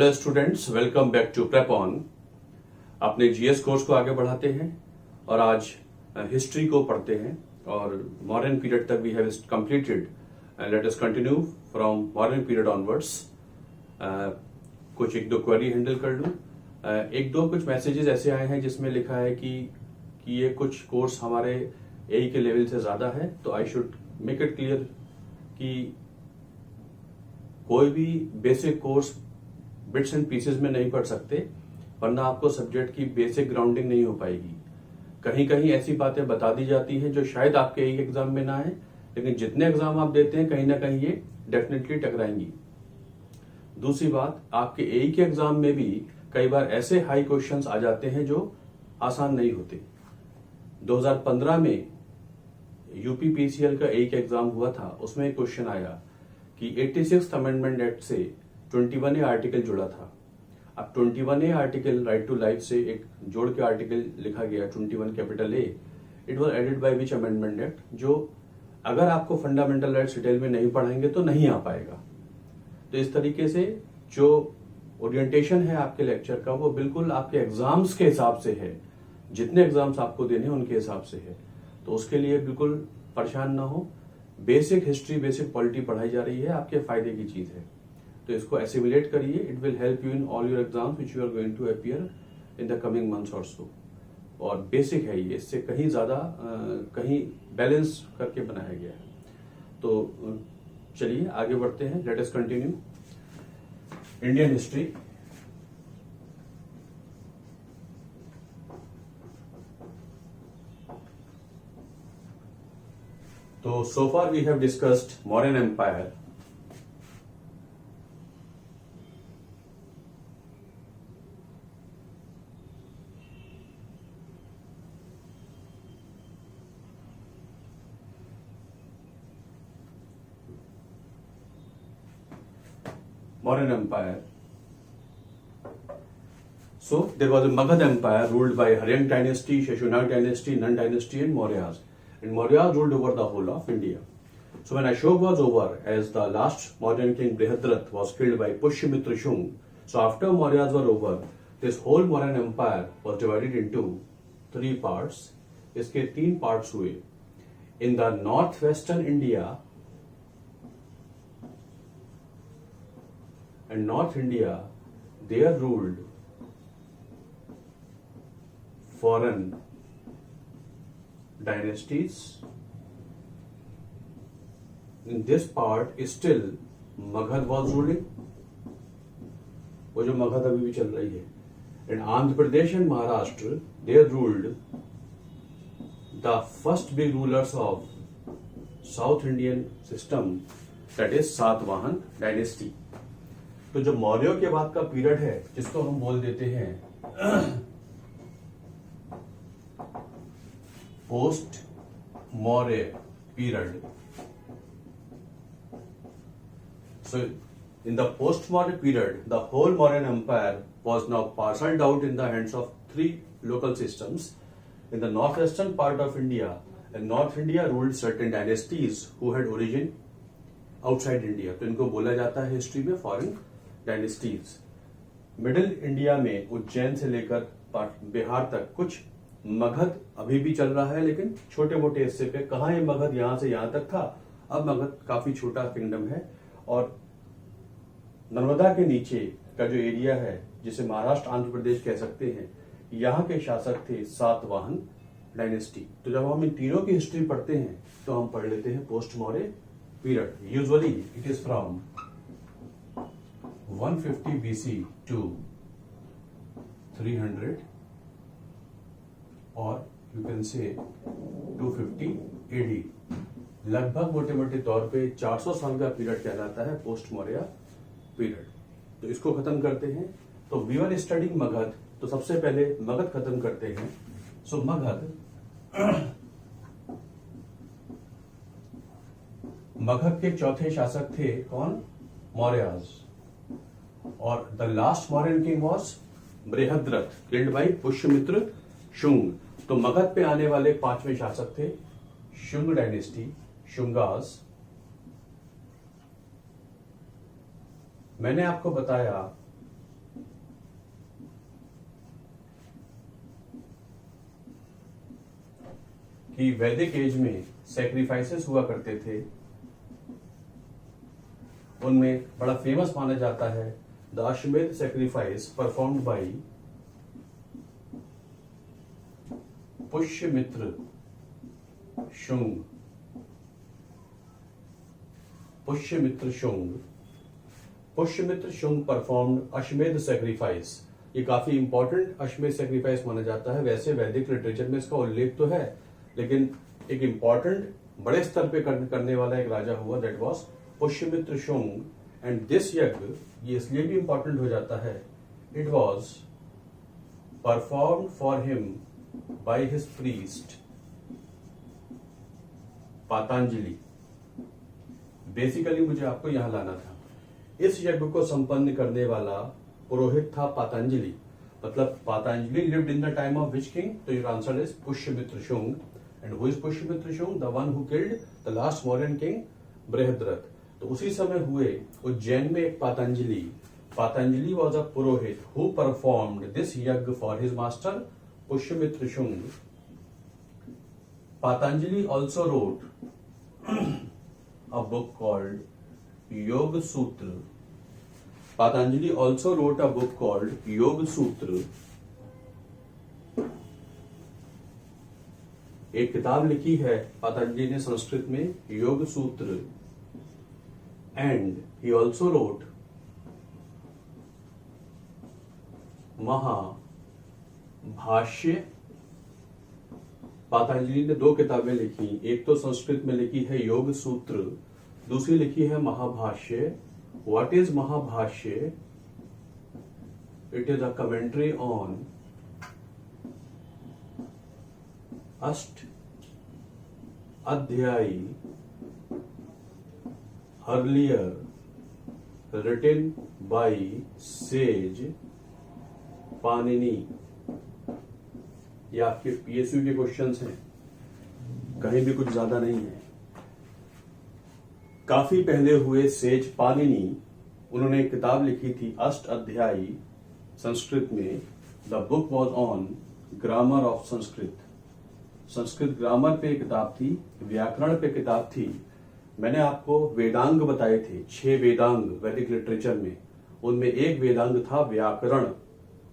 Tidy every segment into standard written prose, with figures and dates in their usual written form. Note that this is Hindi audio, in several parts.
Hello students, welcome back to prep on. अपने जीएस कोर्स को आगे बढ़ाते हैं और आज हिस्ट्री को पढ़ते हैं और मॉडर्न पीरियड तक we have completed. Let us continue from modern period onwards. कुछ एक दो क्वेरी हैंडल कर लूं। एक दो कुछ मैसेजेस ऐसे आए हैं जिसमें लिखा है कि ये कुछ कोर्स हमारे एई के लेवल से ज्यादा है, तो I should make it clear कि कोई भी basic course bits and pieces में नहीं पढ़ सकते, वरना आपको सब्जेक्ट की बेसिक ग्राउंडिंग नहीं हो पाएगी। कहीं कहीं ऐसी बातें बता दी जाती हैं जो शायद आपके एक एग्जाम में ना आए, लेकिन जितने एग्जाम आप देते हैं कहीं ना कहीं ये डेफिनेटली टकराएंगी। दूसरी बात, आपके एई के एग्जाम में भी कई बार ऐसे हाई क्वेश्चंस आ जाते हैं जो आसान नहीं होते। 2015 में यूपी पीसीएल का एई का एग्जाम हुआ था, उसमें एक क्वेश्चन आया कि 86th अमेंडमेंट एक्ट से 21A आर्टिकल जुड़ा था। अब 21A article right to life से एक जोड़ के आर्टिकल लिखा गया 21 capital A. It was added by which amendment act, जो अगर आपको फंडामेंटल राइट्स डिटेल में नहीं पढ़ाएंगे तो नहीं आ पाएगा। तो इस तरीके से जो ओरिएंटेशन है आपके लेक्चर का वो बिल्कुल आपके एग्जाम्स के हिसाब से है, जितने एग्जाम्स आपको देने हैं उनके हिसाब से है। तो उसके लिए बिल्कुल परेशान ना हो। बेसिक हिस्ट्री, बेसिक पॉलिटी पढ़ाई जा रही है, आपके फायदे की चीज है, तो इसको एसिमुलेट करिए। It will help you in all your exams which you are going to appear in the coming months और सो। और बेसिक है ये, इससे कहीं ज्यादा कहीं बैलेंस करके बनाया गया है। तो चलिए आगे बढ़ते हैं। Late us continue Indian history. तो so far we have discussed modern empire. Modern empire. So there was a Magad empire ruled by Haryang dynasty, Sheshunak dynasty, Nan dynasty, and Mauryas. And Mauryas ruled over the whole of India. So when Ashok was over, as the last modern king Brihadrat was killed by Pushyamitra Shung, so after Mauryas were over, this whole modern empire was divided into three parts. इसके तीन parts हुए. In the northwestern India and North India, there ruled foreign dynasties. In this part, still Magad was ruling. वो जो मगध अभी भी चल रही है. And Andhra Pradesh and Maharashtra, they ruled the first big rulers of South Indian system, that is Satvahan dynasty. तो जो मौर्यों के बाद का पीरियड है, जिसको हम बोल देते हैं post Maurya period. So in the post Maurya period, the whole Mauryan empire was now parceled out in the hands of three local systems. In the northwestern part of India, and North India ruled certain dynasties who had origin outside India. तो इनको बोला जाता है हिस्ट्री में फॉरेन डायनेस्टीज. मिडिल इंडिया में उज्जैन से लेकर बिहार तक कुछ मगध अभी भी चल रहा है, लेकिन छोटे मोटे हिस्से पे. कहाँ ये मगध यहां से यहां तक था, अब मगध काफी छोटा किंगडम है. और नर्मदा के नीचे का जो एरिया है, जिसे महाराष्ट्र आंध्र प्रदेश कह सकते हैं, यहाँ के शासक थे सातवाहन डायनेस्टी. तो जब हम इन तीनों की हिस्ट्री पढ़ते हैं तो हम पढ़ लेते हैं post Maurya period. Usually it is from 150 BC to 300, और यू कैन से 250 AD. लगभग मोटे मोटे तौर पे 400 साल का पीरियड कहलाता है पोस्ट मौर्य पीरियड. तो इसको खत्म करते हैं. तो वी आर स्टडिंग मगध, तो सबसे पहले मगध खत्म करते हैं. सो मगध के चौथे शासक थे कौन? मौर्याज. और the last Mauryan king was Brihadratha, killed by Pushyamitra Shunga. तो मगध पे आने वाले पांचवें शासक थे शुंग डायनेस्टी, शुंगास. मैंने आपको बताया कि वैदिक एज में सैक्रिफाइसेस हुआ करते थे, उनमें बड़ा फेमस माना जाता है द अश्वमेध sacrifice performed by Pushyamitra Shunga. Pushyamitra Shunga performed अश्वमेध सैक्रिफाइस। ये काफी इंपॉर्टेंट अश्वमेध सैक्रिफाइस माना जाता है। वैसे वैदिक लिटरेचर में इसका उल्लेख तो है, लेकिन एक इंपॉर्टेंट बड़े स्तर पे करने वाला एक राजा हुआ, that was Pushyamitra Shunga. And this यज्ञ, ये इसलिए भी इंपॉर्टेंट हो जाता है, it was performed for him by his priest Patanjali. Basically मुझे आपको यहां लाना था, इस यज्ञ को संपन्न करने वाला पुरोहित था पातंजलि। मतलब Patanjali lived in the time of which king? तो your answer is Pushyamitra Shunga. And who is Pushyamitra Shunga? The one who killed the last Mauryan king Brihadrath. तो उसी समय हुए उज्जैन में एक Patanjali was a purohit who performed this yajna for his master Pushyamitra Shunga. Patanjali also wrote a book called Yoga Sutra. Patanjali also wrote a book called Yoga Sutra. एक किताब लिखी है पतंजलि ने संस्कृत में, योग सूत्र। And he also road Mahabhashya. Patanjali ने 2 किताबें लिखी, एक तो संस्कृत में लिखी है योग सूत्र, दूसरी लिखी है Mahabhashya. What is Mahabhashya? It is a commentary on Ashtadhyayi earlier written by sage Panini. ये आपके पीएसयू के क्वेश्चंस हैं, कहीं भी कुछ ज्यादा नहीं है। काफी पहले हुए सेज पाणिनि, उन्होंने एक किताब लिखी थी अष्ट अध्यायी संस्कृत में। The book was on grammar of Sanskrit. Sanskrit grammar पे किताब थी, व्याकरण पे किताब थी। मैंने आपको वेदांग बताए थे, 6 वेदांग वैदिक लिटरेचर में, उनमें एक वेदांग था व्याकरण।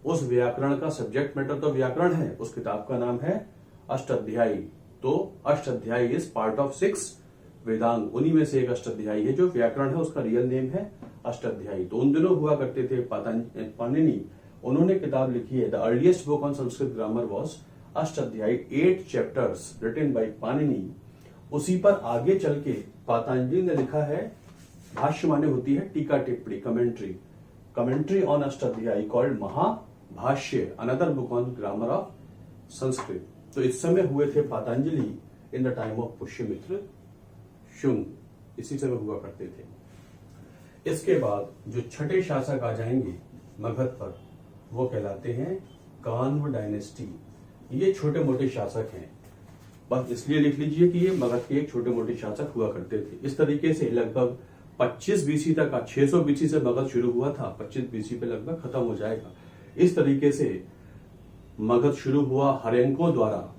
उस व्याकरण का सब्जेक्ट मैटर तो व्याकरण है। उस किताब का नाम है अष्टाध्यायी। तो Ashtadhyayi is part of 6 Vedang, उन्हीं में से एक अष्टाध्यायी है। जो व्याकरण है उसका रियल नेम है अष्टाध्यायी। तो उन दिनों हुआ करते थे पाणिनि, उन्होंने किताब लिखी है। The earliest book on Sanskrit grammar was Ashtadhyayi, 8 chapters written by Panini. उसी पर आगे चल के पतंजलि ने लिखा है, भाष्य माने होती है टीका टिप्पणी, commentary on Ashtadhyayi called Mahabhashya, another book on grammar of Sanskrit. तो इस समय हुए थे पतंजलि इन the time of Pushyamitra Shunga, इसी समय हुआ करते थे। इसके बाद जो छठे शासक आ जाएंगे मगध पर, वो कहलाते हैं कान्व डायनेस्टी। ये छोटे मोटे शासक हैं, बस इसलिए लिख लीजिए कि ये मगध के एक छोटे मोटे शासक हुआ करते थे। इस तरीके से लगभग 25 बीसी तक, 600 बीसी से मगध शुरू हुआ था, 25 बीसी पे लगभग खत्म हो जाएगा। इस तरीके से मगध शुरू हुआ हर्यंकों द्वारा।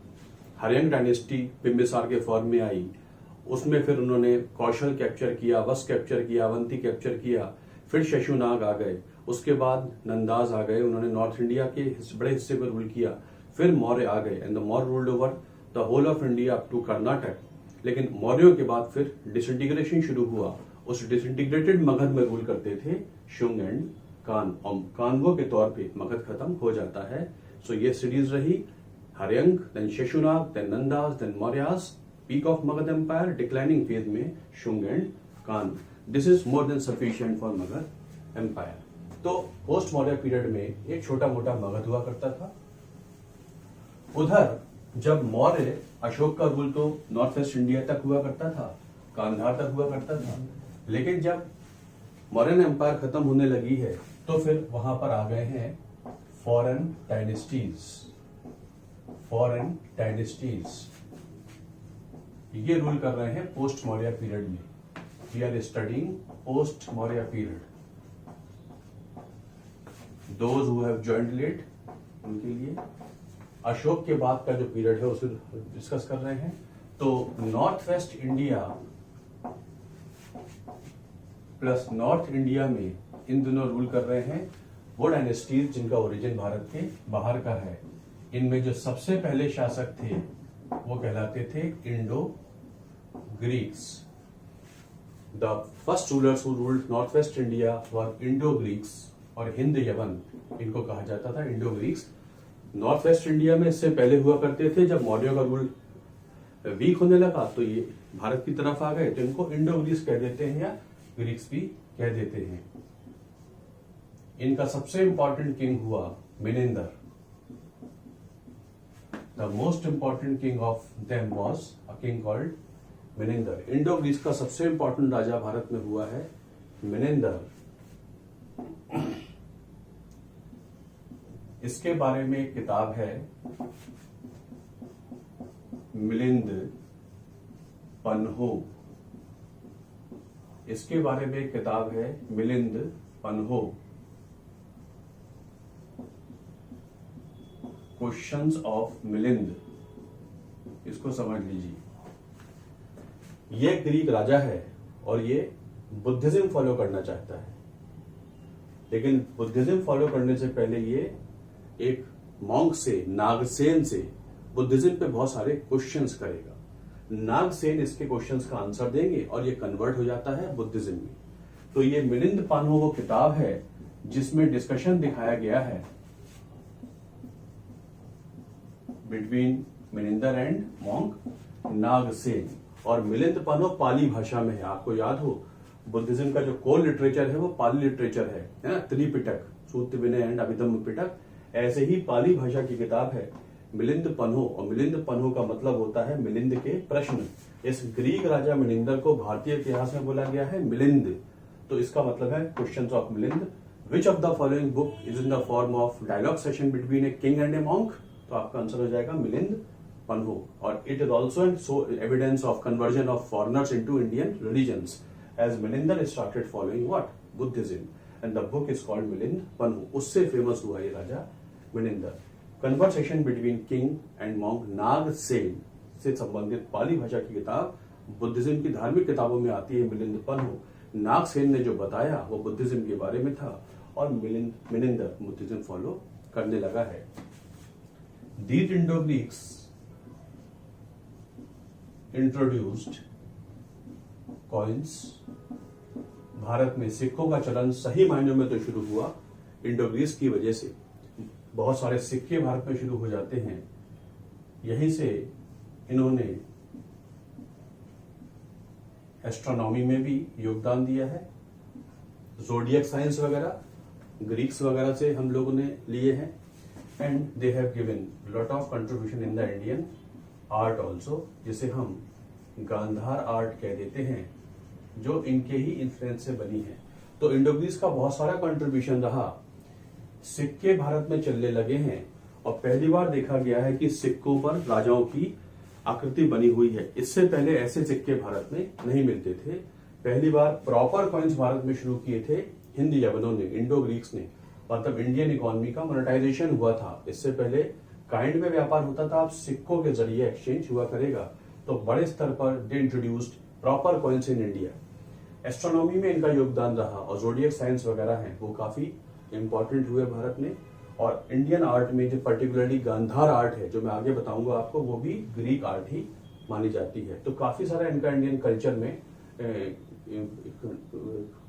हर्यंक डायनेस्टी बिंबिसार के फॉर्म में आई, उसमें फिर उन्होंने कौशल कैप्चर किया, वश कैप्चर किया, अवंती कैप्चर किया, फिर शशुनाग आ गए, उसके बाद नंदाज आ गए, उन्होंने नॉर्थ इंडिया के बड़े हिस्से पर रूल किया, फिर मौर्य आ गए and the Maurya ruled over the whole of India up to Karnataka. लेकिन मौर्यों के बाद फिर डिसइंटीग्रेशन शुरू हुआ, उस डिसइंटीग्रेटेड मगध में रूल करते थे शुंग एंड कान्वों के तौर पे मगध खत्म हो जाता है। सो ये सीरीज रही, Haryanka, then Shishunaga, then Nandas, then Mauryas, peak of Magadha empire, declining phase में Shunga and Kanva. This is more than sufficient for Magadha empire. तो पोस्ट मौर्य पीरियड में एक छोटा मोटा मगध हुआ करता था। उधर जब मौर्य, अशोक का रूल तो नॉर्थ वेस्ट इंडिया तक हुआ करता था, कांधार तक हुआ करता था, लेकिन जब मौर्यन एम्पायर खत्म होने लगी है तो फिर वहां पर आ गए हैं फॉरेन डायनेस्टीज। ये रूल कर रहे हैं पोस्ट मौर्य पीरियड में। We are studying post Maurya period. Those who have joined late उनके लिए अशोक के बाद का जो पीरियड है उसे डिस्कस कर रहे हैं। तो north west India plus north India में इन दोनों रूल कर रहे हैं वो डायनेस्टीज जिनका ओरिजिन भारत के बाहर का है। इनमें जो सबसे पहले शासक थे वो कहलाते थे Indo Greeks. The first rulers who ruled north west India were Indo Greeks और हिंद यवन, इनको कहा जाता था Indo Greeks. North west India में इससे पहले हुआ करते थे, जब मौर्यों का रूल वीक होने लगा तो ये भारत की तरफ आ गए, तो इनको इंडो ग्रीक्स कह देते हैं या ग्रीक्स भी कह देते हैं। इनका सबसे इंपॉर्टेंट किंग हुआ Menander. The most important king of them was a king called Menander. Indo Greeks का सबसे इंपॉर्टेंट राजा भारत में हुआ है मिनेंदर। इसके बारे में एक किताब है मिलिंद पन्हो। इसके बारे में एक किताब है मिलिंद पन्हो, क्वेश्चंस ऑफ मिलिंद। इसको समझ लीजिए। ये ग्रीक राजा है और ये बुद्धिज्म फॉलो करना चाहता है, लेकिन बुद्धिज्म फॉलो करने से पहले ये एक मॉन्क से, नागसेन से बुद्धिज्म पे बहुत सारे क्वेश्चंस करेगा। नागसेन इसके क्वेश्चंस का आंसर देंगे और ये कन्वर्ट हो जाता है बुद्धिज्म में। तो ये मिलिंद पन्हो वो किताब है जिसमें डिस्कशन दिखाया गया है बिटवीन मिनिंदर एंड मॉन्क नागसेन। और मिलिंद पन्हो पाली भाषा में है। आपको याद हो बुद्धिज्म का जो कोर लिटरेचर है वो पाली लिटरेचर है ना, त्रिपिटक, सूत्र विनय एंड अभिधम्म पिटक। ऐसे ही पाली भाषा की किताब है मिलिंद पन्हो। और मिलिंद पन्हो का मतलब होता है मिलिंद के प्रश्न। इस ग्रीक राजा मिलिंदर को भारतीय इतिहास में बोला गया है मिलिंद, तो इसका मतलब है questions of Milind. Which of the following book is in the form of dialogue session between a king and a monk? तो आपका आंसर हो जाएगा मिलिंद पन्हो। और it is also evidence of conversion of foreigners into Indian religions as Milinder started following what? Buddhism, and the book is called Milind Panho. उससे फेमस हुआ ये राजा Milinder. Conversation between king and monk Nagsen से संबंधित पाली भाषा की किताब बुद्धिज्म की धार्मिक किताबों में आती है मिलिंद पन्हो। नागसेन ने जो बताया वो बुद्धिज्म के बारे में था और मिलिंदर बुद्धिज्म फॉलो करने लगा है। These Indo Greeks introduced coins. Bharat में सिक्कों का चलन सही मायनों में तो शुरू हुआ इंडो ग्रीक्स की वजह से। बहुत सारे सिक्के भारत में शुरू हो जाते हैं। यहीं से इन्होंने एस्ट्रोनॉमी में भी योगदान दिया है। ज़ोडिएक साइंस वगैरह ग्रीक्स वगैरह से हम लोगों ने लिए हैं। And they have given lot of contribution in the Indian art also, जिसे हम गांधार आर्ट कह देते हैं, जो इनके ही इन्फ्लुएंस से बनी है। तो इंडो ग्रीक्स का बहुत सारा कंट्रीब्यूशन रहा। सिक्के भारत में चलने लगे हैं और पहली बार देखा गया है कि सिक्कों पर राजाओं की आकृति बनी हुई है। इससे पहले ऐसे सिक्के भारत में नहीं मिलते थे। पहली बार प्रॉपर कॉइन्स भारत में शुरू किए थे हिंद यवनों ने, इंडो ग्रीक्स ने, मतलब इंडियन इकोनॉमी का मोनेटाइजेशन हुआ था। इससे पहले काइंड में व्यापार होता था, अब सिक्कों के जरिए एक्सचेंज हुआ करेगा। तो बड़े स्तर पर they introduced proper coins in India. Astronomy में इनका योगदान रहा और ज़ोडिएक साइंस वगैरह हैं वो काफी इंपॉर्टेंट हुए भारत में। और इंडियन आर्ट में जो पर्टिकुलरली गांधार आर्ट है, जो मैं आगे बताऊंगा आपको, वो भी ग्रीक आर्ट ही मानी जाती है। तो काफी सारा इनका इंडियन कल्चर में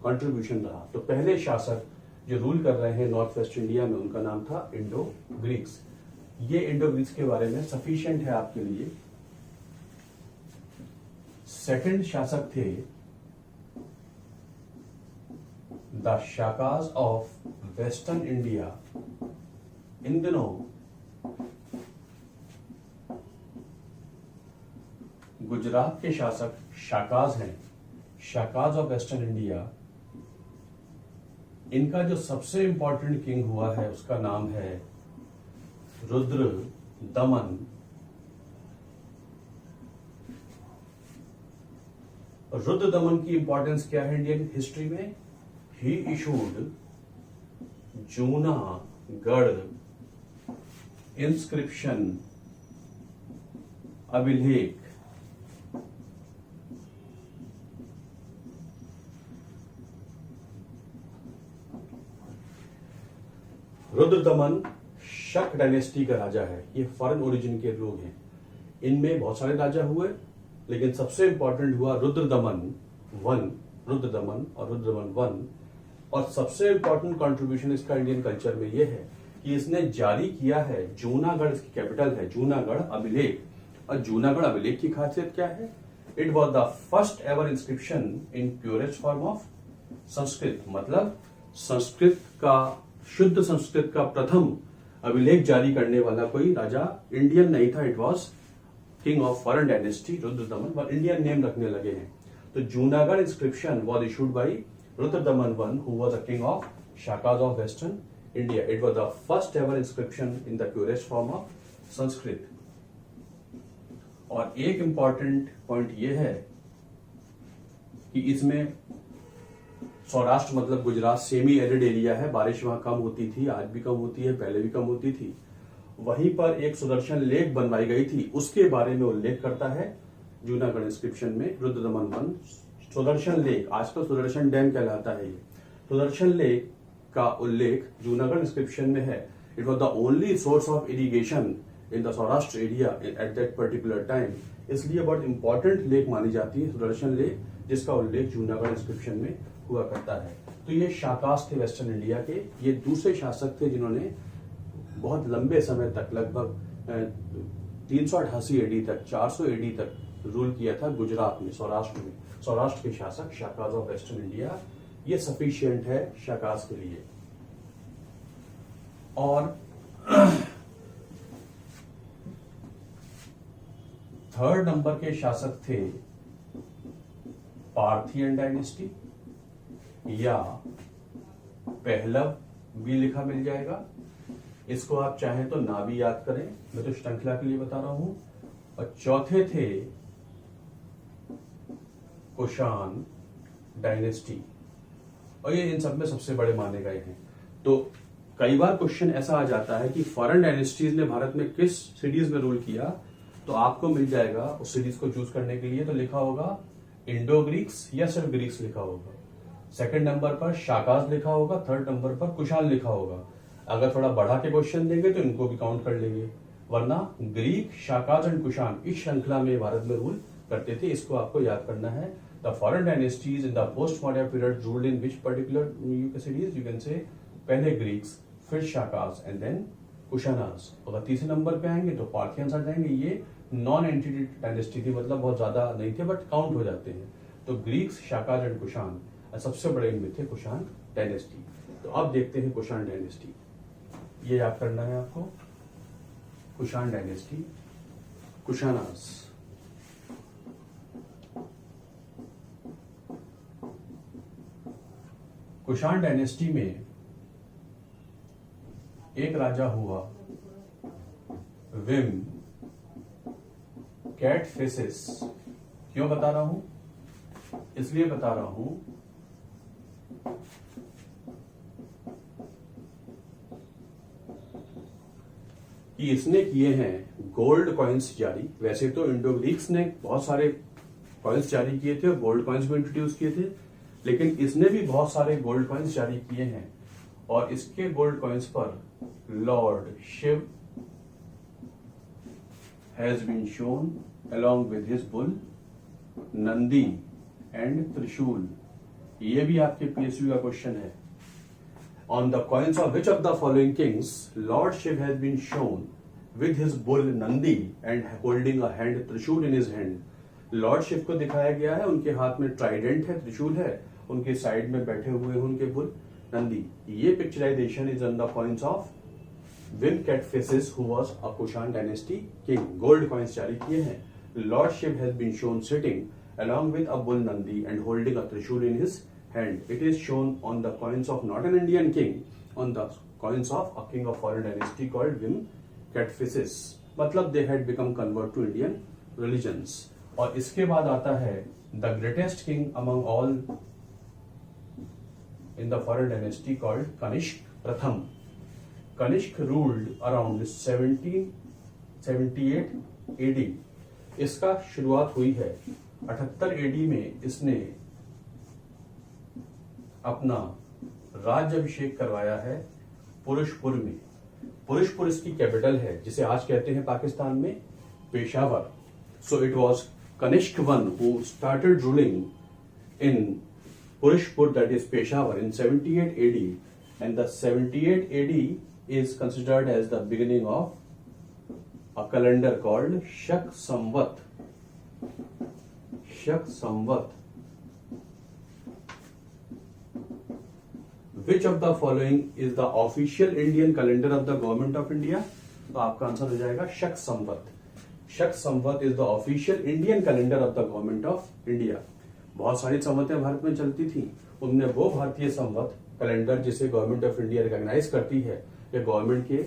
कंट्रीब्यूशन रहा। तो पहले शासक जो रूल कर रहे हैं नॉर्थ वेस्ट इंडिया में, उनका नाम था इंडो ग्रीक्स। ये इंडो ग्रीक्स के बारे में सफिशिएंट है आपके लिए। सेकंड शासक थे the Shakas of western India. इन दिनों गुजरात के शासक शाकाज हैं, शाकाज ऑफ वेस्टर्न इंडिया। इनका जो सबसे इंपॉर्टेंट किंग हुआ है उसका नाम है रुद्र दमन। रुद्र दमन की इंपॉर्टेंस क्या है इंडियन हिस्ट्री में? ही इशूड जूनागढ़ इंस्क्रिप्शन अभिलेख रुद्रदमन शक डायनेस्टी का राजा है। ये फॉरेन ओरिजिन के लोग हैं। इनमें बहुत सारे राजा हुए, लेकिन सबसे इंपॉर्टेंट हुआ रुद्रदमन वन, रुद्रदमन और रुद्रदमन वन। और सबसे इंपॉर्टेंट कंट्रीब्यूशन इसका इंडियन कल्चर में यह है कि इसने जारी किया है, जूनागढ़ इसकी कैपिटल है, जूनागढ़ अभिलेख। और जूनागढ़ अभिलेख की खासियत क्या है? It was the first ever inscription in purest form of Sanskrit, मतलब संस्कृत का, शुद्ध संस्कृत का प्रथम अभिलेख जारी करने वाला कोई राजा इंडियन नहीं था। It was king of foreign dynasty Rudradaman. Indian name रखने लगे हैं। तो Junagadh inscription was issued by Rudradaman one, who was the king of Shakas of western India. It was the first ever inscription in the purest form of Sanskrit. और एक इंपॉर्टेंट पॉइंट यह है कि इसमें सौराष्ट्र मतलब गुजरात सेमी एरिड एरिया है, बारिश वहां कम होती थी, आज भी कम होती है, पहले भी कम होती थी। वहीं पर एक सुदर्शन लेक बनवाई गई थी, उसके बारे में उल्लेख करता है जूनागढ़ इंस्क्रिप्शन में रुद्रदमन वन। सुदर्शन लेक आजकल सुदर्शन डैम कहलाता है। ये सुदर्शन लेक का उल्लेख जूनागढ़ इंस्क्रिप्शन में है। It was the only source of irrigation in the Saurashtra area at that particular time. इसलिए बहुत इंपॉर्टेंट लेक मानी जाती है सुदर्शन लेक, जिसका उल्लेख जूनागढ़ इंस्क्रिप्शन में हुआ करता है। तो ये शाकास थे वेस्टर्न इंडिया के। ये दूसरे शासक थे जिन्होंने बहुत लंबे समय तक, लगभग 388 एडी तक, 400 एडी तक रूल किया था गुजरात में, सौराष्ट्र में। सौराष्ट्र के शासक शाकाज ऑफ वेस्टर्न इंडिया। ये सफिशिएंट है शाकास के लिए। और थर्ड नंबर के शासक थे पार्थियन डायनेस्टी, या पहलव भी लिखा मिल जाएगा। इसको आप चाहें तो ना भी याद करें, मैं तो श्रृंखला के लिए बता रहा हूं। और चौथे थे कुषाण डायनेस्टी, और ये इन सब में सबसे बड़े माने गए हैं। तो कई बार क्वेश्चन ऐसा आ जाता है कि फॉरेन डायनेस्टीज ने भारत में किस सीरीज में रूल किया, तो आपको मिल जाएगा उस सीरीज को चूज करने के लिए। तो लिखा होगा इंडो ग्रीक्स या सिर्फ ग्रीक्स लिखा होगा। सेकंड नंबर पर शाकाज लिखा होगा, थर्ड नंबर पर कुषाण लिखा होगा। अगर थोड़ा बढ़ा के क्वेश्चन देंगे तो इनको भी काउंट कर लेंगे, वरना ग्रीक, शाकाज एंड कुषाण इस श्रृंखला में भारत में रूल करते थे। इसको आपको याद करना है। The foreign dynasties in the post modern period ruled in which particular series, you can से पहले ग्रीक्स, फिर शाकाज एंड देन कुषाणास। अगर तीसरे नंबर पे आएंगे तो पार्थियंस आ जाएंगे। ये नॉन एंटिटी डायनेस्टी थी, मतलब बहुत ज्यादा नहीं थे बट काउंट हो जाते हैं। तो ग्रीक्स, शाकाज एंड कुषाण, सबसे बड़े इनमें थे कुषाण डायनेस्टी। तो अब देखते हैं कुषाण डायनेस्टी। ये याद करना है आपको, कुषाण डायनेस्टी, कुषाणास। कुषाण डायनेस्टी में एक राजा हुआ विम कैटफिसिस। क्यों बता रहा हूं? इसलिए बता रहा हूं कि इसने किए हैं गोल्ड कॉइन्स जारी। वैसे तो इंडो ग्रीक्स ने बहुत सारे कॉइन्स जारी किए थे और गोल्ड कॉइन्स भी इंट्रोड्यूस किए थे, लेकिन इसने भी बहुत सारे गोल्ड कॉइन्स जारी किए हैं। और इसके गोल्ड कॉइन्स पर lord Shiva has been shown along with his bull, Nandi and trishul. ये भी आपके पीएसयू का क्वेश्चन है। On the coins of which of the following kings Lord Shiv has been shown with his bull Nandi and holding a hand त्रिशूल in his hand? Lord Shiva को दिखाया गया है, उनके हाथ में ट्राइडेंट है, त्रिशूल है, उनके साइड में बैठे हुए हैं उनके बुल नंदी। ये picturisation is on the coins of Wima Kadphises who was a Kushan dynasty king. Gold coins जारी किए हैं। Lord Shiv has been shown sitting along with a bull Nandi and holding a trishul in his hand. It is shown on the coins of not an Indian king, on the coins of a king of foreign dynasty called Vim Catphisis. मतलब they had become convert to Indian religions. और इसके बाद आता है the greatest king among all in the foreign dynasty called Kanishk प्रथम। Kanishka ruled around 1778 AD. इसका शुरुआत हुई है 78 एडी में। इसने अपना राज्याभिषेक करवाया है पुरुषपुर में। पुरुषपुर इसकी कैपिटल है, जिसे आज कहते हैं पाकिस्तान में Peshawar. So it was Kanishka one who started ruling in Purishpur, that is Peshawar, in 78 AD, and the 78 AD is considered as the beginning of a calendar called Shak Samvat. Shak Samvat. Which of the following is the official Indian calendar of the government of India? तो आपका आंसर हो जाएगा Shaka Samvat. Shaka Samvat is the official Indian calendar of the government of India. बहुत सारी संवतें भारत में चलती थी, उनमें वो भारतीय संवत कैलेंडर जिसे गवर्नमेंट ऑफ इंडिया रिकॉग्नाइज करती है या गवर्नमेंट के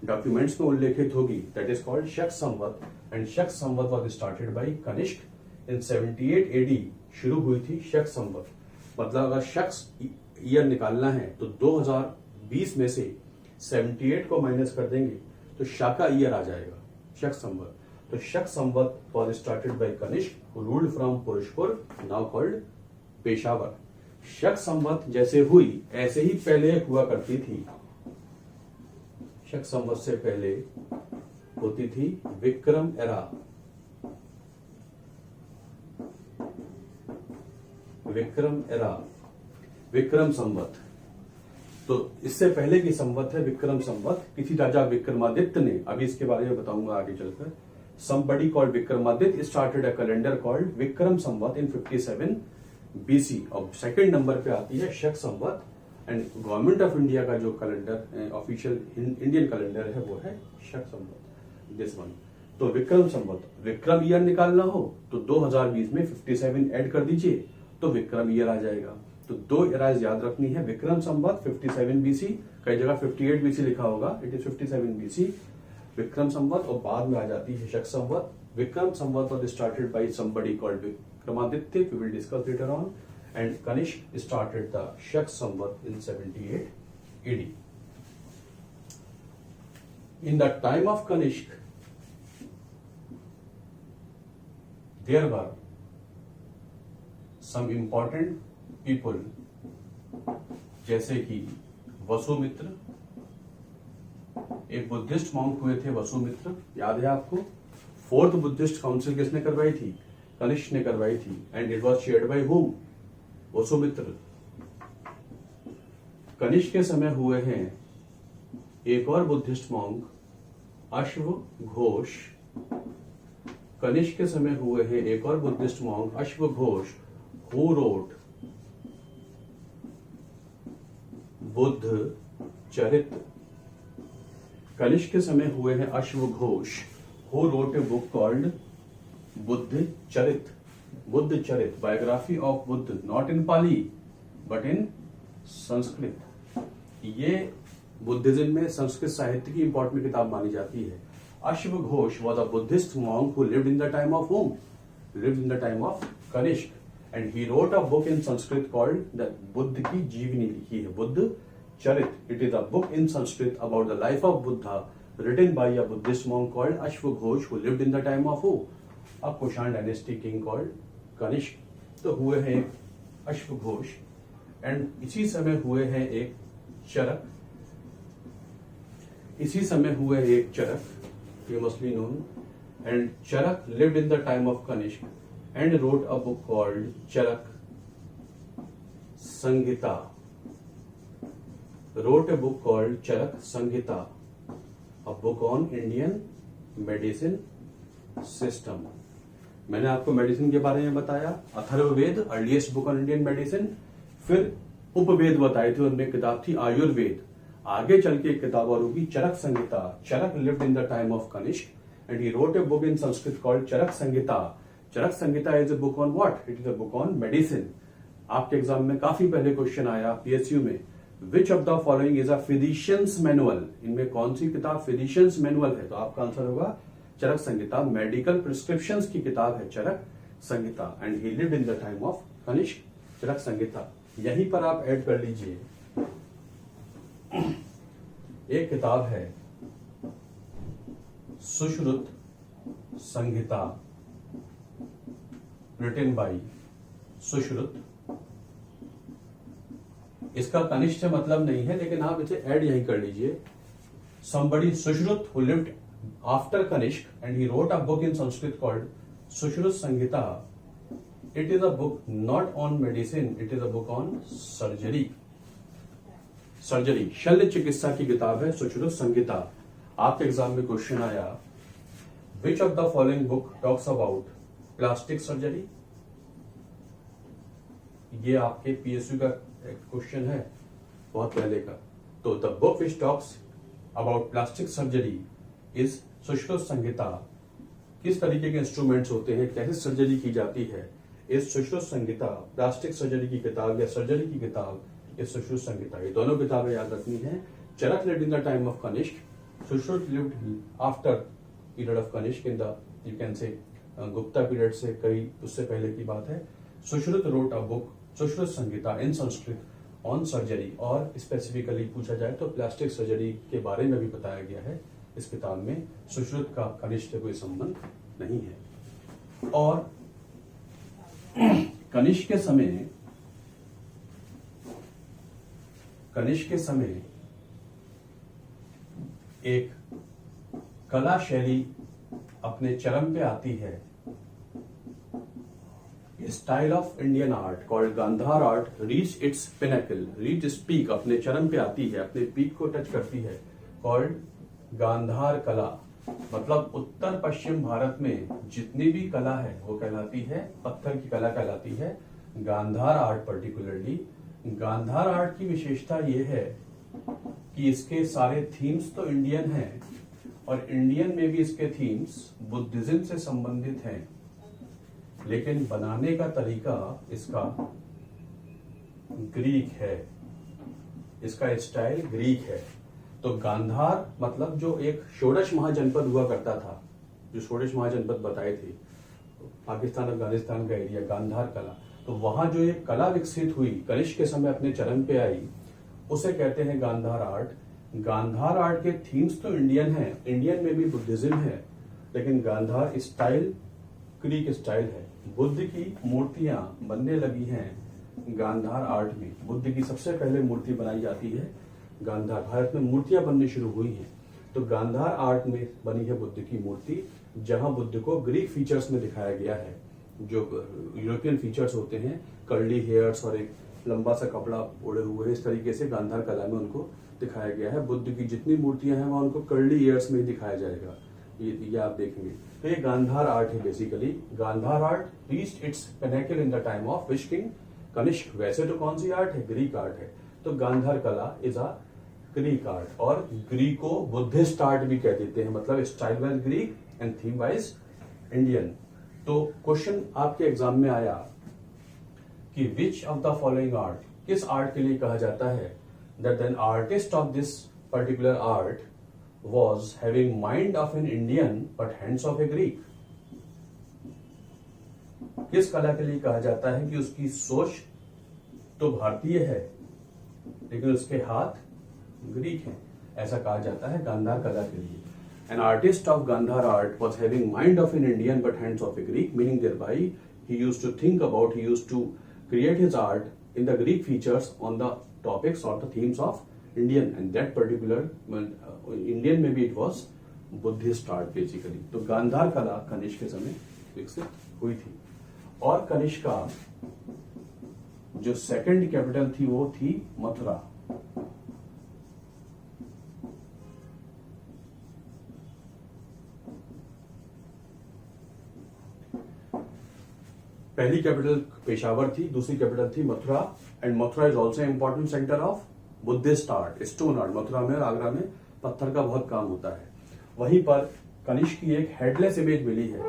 डॉक्यूमेंट्स में उल्लेखित होगी, दैट इज कॉल्ड शक Samvat. And Shaka Samvat was started by Kanishka in 78 AD. शुरू हुई थी शक संवत। मतलब अगर शक्स ईयर निकालना है तो 2020 में से 78 को माइनस कर देंगे तो शाका ईयर आ जाएगा, शक संवत। तो शक संवत was started by Kanishk, who ruled from Purishpur, now called Peshawar. शक संवत जैसे हुई ऐसे ही पहले हुआ करती थी। शक संवत से पहले होती थी विक्रम एरा। विक्रम एरा, विक्रम संवत। तो इससे पहले की संवत है विक्रम संवत। किसी राजा विक्रमादित्य ने, अभी इसके बारे में बताऊंगा आगे चलकर, somebody called Vikramaditya started a calendar called Vikram Samvat in 57 BC। और सेकंड नंबर पे आती है शक Samvat. And government of India का जो कैलेंडर ऑफिशियल इंडियन कैलेंडर है वो है शक संवत, दिस वन। तो विक्रम संवत, विक्रम ईयर निकालना हो तो 2020 में 57 ऐड कर दीजिए तो विक्रम ईयर आ जाएगा। तो दो एराज याद रखनी है, विक्रम संवत 57 BC, कई जगह 58 BC लिखा होगा, it is 57 BC Vikram Samvat. और बाद में आ जाती है शक संवत। Vikram Samvat was started by somebody called Vikramaditya, we will discuss later on, and Kanishk started the Shak Samvat in 78 AD. In the time of Kanishk, there were some important people, जैसे कि वसुमित्र, एक बुद्धिस्ट मॉन्क हुए थे वसुमित्र, याद है आपको। फोर्थ बुद्धिस्ट काउंसिल किसने करवाई थी? कनिष्क ने करवाई थी। And it was chaired by whom? Vasumitra. Kanishka के समय हुए हैं एक और बुद्धिस्ट मॉन्क अश्वघोष। कनिष्क के समय हुए हैं एक और बुद्धिस्ट मॉन्क अश्वघोष, हु रोट बुद्ध चरित्र। कनिष्क के समय हुए हैं अश्वघोष, who wrote a book called Buddha Charit. Buddha Charit, biography of Buddha, not in Pali but in Sanskrit. ये बुद्धिज्म में संस्कृत साहित्य की इंपॉर्टेंट किताब मानी जाती है। अश्वघोष was a Buddhist monk who lived in the time of home, lived in the time of Kanishka, and he wrote a book in Sanskrit called the Buddha की जीवनी लिखी है, Buddha Charit. It is a book in Sanskrit about the life of Buddha, written by a Buddhist monk called Ashwaghosh, who lived in the time of who? A Kushan dynasty king called Kanishk। तो हुए हैं एक अश्वघोष, एंड इसी समय हुए हैं एक चरक। इसी समय हुए एक Charak, famously known, and Charak lived in the time of Kanishk and wrote a book called Charak Samhita। wrote a book called Charak Samhita, a book on Indian medicine system। मैंने आपको मेडिसिन के बारे में बताया, Atharvaveda earliest book on Indian medicine, फिर उपवेद बताए थे, उनमें किताब थी आयुर्वेद। आगे चल के एक किताब और होगी Charak Samhita. Charak lived in the time of Kanishka and he wrote a book in Sanskrit called Charak Samhita. Charak Samhita is a book on what? It is a book on medicine. आपके एग्जाम में काफी पहले क्वेश्चन आया पीएसयू में, which of the following is a physicians manual? इनमें कौन सी किताब फिजिशियंस मैनुअल है? तो आपका आंसर होगा चरक संहिता। मेडिकल प्रिस्क्रिप्शंस की किताब है Charak Samhita, and he lived in the time of Kanishka. Charak Samhita यहीं पर आप ऐड कर लीजिए एक किताब है सुश्रुत संहिता, रिटन बाय सुश्रुत। इसका कनिष्ठ मतलब नहीं है, लेकिन आप इसे ऐड यही कर लीजिए। somebody Sushruत who lived after Kanishk and he wrote a book in Sanskrit called Sushrut Samhita. It is a book not on medicine, it is a book on surgery. शल्य चिकित्सा की किताब है सुश्रुत संहिता। आपके एग्जाम में क्वेश्चन आया, which of the following book talks about plastic surgery? ये आपके पीएसयू का क्वेश्चन है बहुत पहले का। तो the book which talks about plastic surgery is Sushrut Samhita. किस तरीके के इंस्ट्रूमेंट्स होते हैं, कैसे सर्जरी की जाती है, इस सुश्रुत संहिता। प्लास्टिक सर्जरी की किताब या सर्जरी की किताब इस सुश्रुत संहिता। ये दोनों किताबें याद रखनी है। Charak lived in the time of Kanishka, Sushrut lived after period of Kanishka, in the you can say Gupta period से कई उससे पहले की बात है। Sushruta wrote a book Sushruta Samhita in Sanskrit on surgery, और स्पेसिफिकली पूछा जाए तो प्लास्टिक सर्जरी के बारे में भी बताया गया है इस किताब में। सुश्रुत का कनिष्क से कोई संबंध नहीं है। और कनिष्क के समय एक कला शैली अपने चरम पे आती है। Style of Indian art called Gandhara art reach its pinnacle, reach its peak, अपने चरम पे आती है, अपने पीक को टच करती है। कॉल्ड गांधार कला, मतलब उत्तर पश्चिम भारत में जितनी भी कला है वो कहलाती है, पत्थर की कला कहलाती है Gandhara art. Particularly Gandhara art की विशेषता ये है कि इसके सारे थीम्स तो इंडियन हैं, और इंडियन में भी इसके थीम्स बुद्धिज्म से संबंधित हैं, लेकिन बनाने का तरीका इसका ग्रीक है, इसका स्टाइल ग्रीक है। तो गांधार मतलब जो एक षोडश महाजनपद हुआ करता था, जो षोडश महाजनपद बताए थे, पाकिस्तान अफगानिस्तान का एरिया, गांधार कला, तो वहां जो एक कला विकसित हुई कनिष्क के समय अपने चरम पे आई, उसे कहते हैं गांधार आर्ट। गांधार आर्ट के थीम्स तो इंडियन है, इंडियन में भी बुद्धिज्म है, लेकिन गांधार स्टाइल ग्रीक स्टाइल है। बुद्ध की मूर्तियां बनने लगी हैं गांधार आर्ट में। बुद्ध की सबसे पहले मूर्ति बनाई जाती है गांधार, भारत में मूर्तियां बननी शुरू हुई हैं तो गांधार आर्ट में बनी है बुद्ध की मूर्ति, जहां बुद्ध को ग्रीक फीचर्स में दिखाया गया है। जो यूरोपियन फीचर्स होते हैं, कर्ली हेयर्स और एक लंबा सा कपड़ा ओढ़े हुए, इस तरीके से गांधार कला में उनको दिखाया गया है। बुद्ध की जितनी मूर्तियां हैं वहां उनको कर्ली हेयर्स में दिखाया जाएगा, ये आप देखेंगे। तो ये गांधार आर्ट है basically. Gandhara art reached its pinnacle in the time of which king Kanishka. वैसे तो कौन सी आर्ट है, ग्रीक आर्ट है। तो गांधार कला इज अ ग्रीक आर्ट, और ग्रीको बुद्धिस्ट आर्ट भी कह देते हैं, मतलब style wise Greek and theme wise Indian. तो क्वेश्चन आपके एग्जाम में आया कि which of the following art, किस आर्ट के लिए कहा जाता है that an artist of this particular art was having mind of an Indian but hands of a Greek। किस कला के लिए कहा जाता है कि उसकी सोच तो भारतीय है लेकिन उसके हाथ ग्रीक हैं, ऐसा कहा जाता है गांधार कला के लिए। An artist of Gandhar art was having mind of an Indian but hands of a Greek, meaning thereby he used to think about, he used to create his art in the Greek features on the topics or the themes of Indian, and that particular Indian maybe it was Buddhist art basically। तो गांधार कला कनिष्क के समय विकसित हुई थी। और कनिष्क का जो सेकंड कैपिटल थी वो थी मथुरा। पहली कैपिटल पेशावर थी, दूसरी कैपिटल थी Mathura, and Mathura is also important centre of Buddhist art, stone art. Mathura में और आगरा में पत्थर का बहुत काम होता है। वहीं पर कनिष्क की एक हेडलेस इमेज मिली है,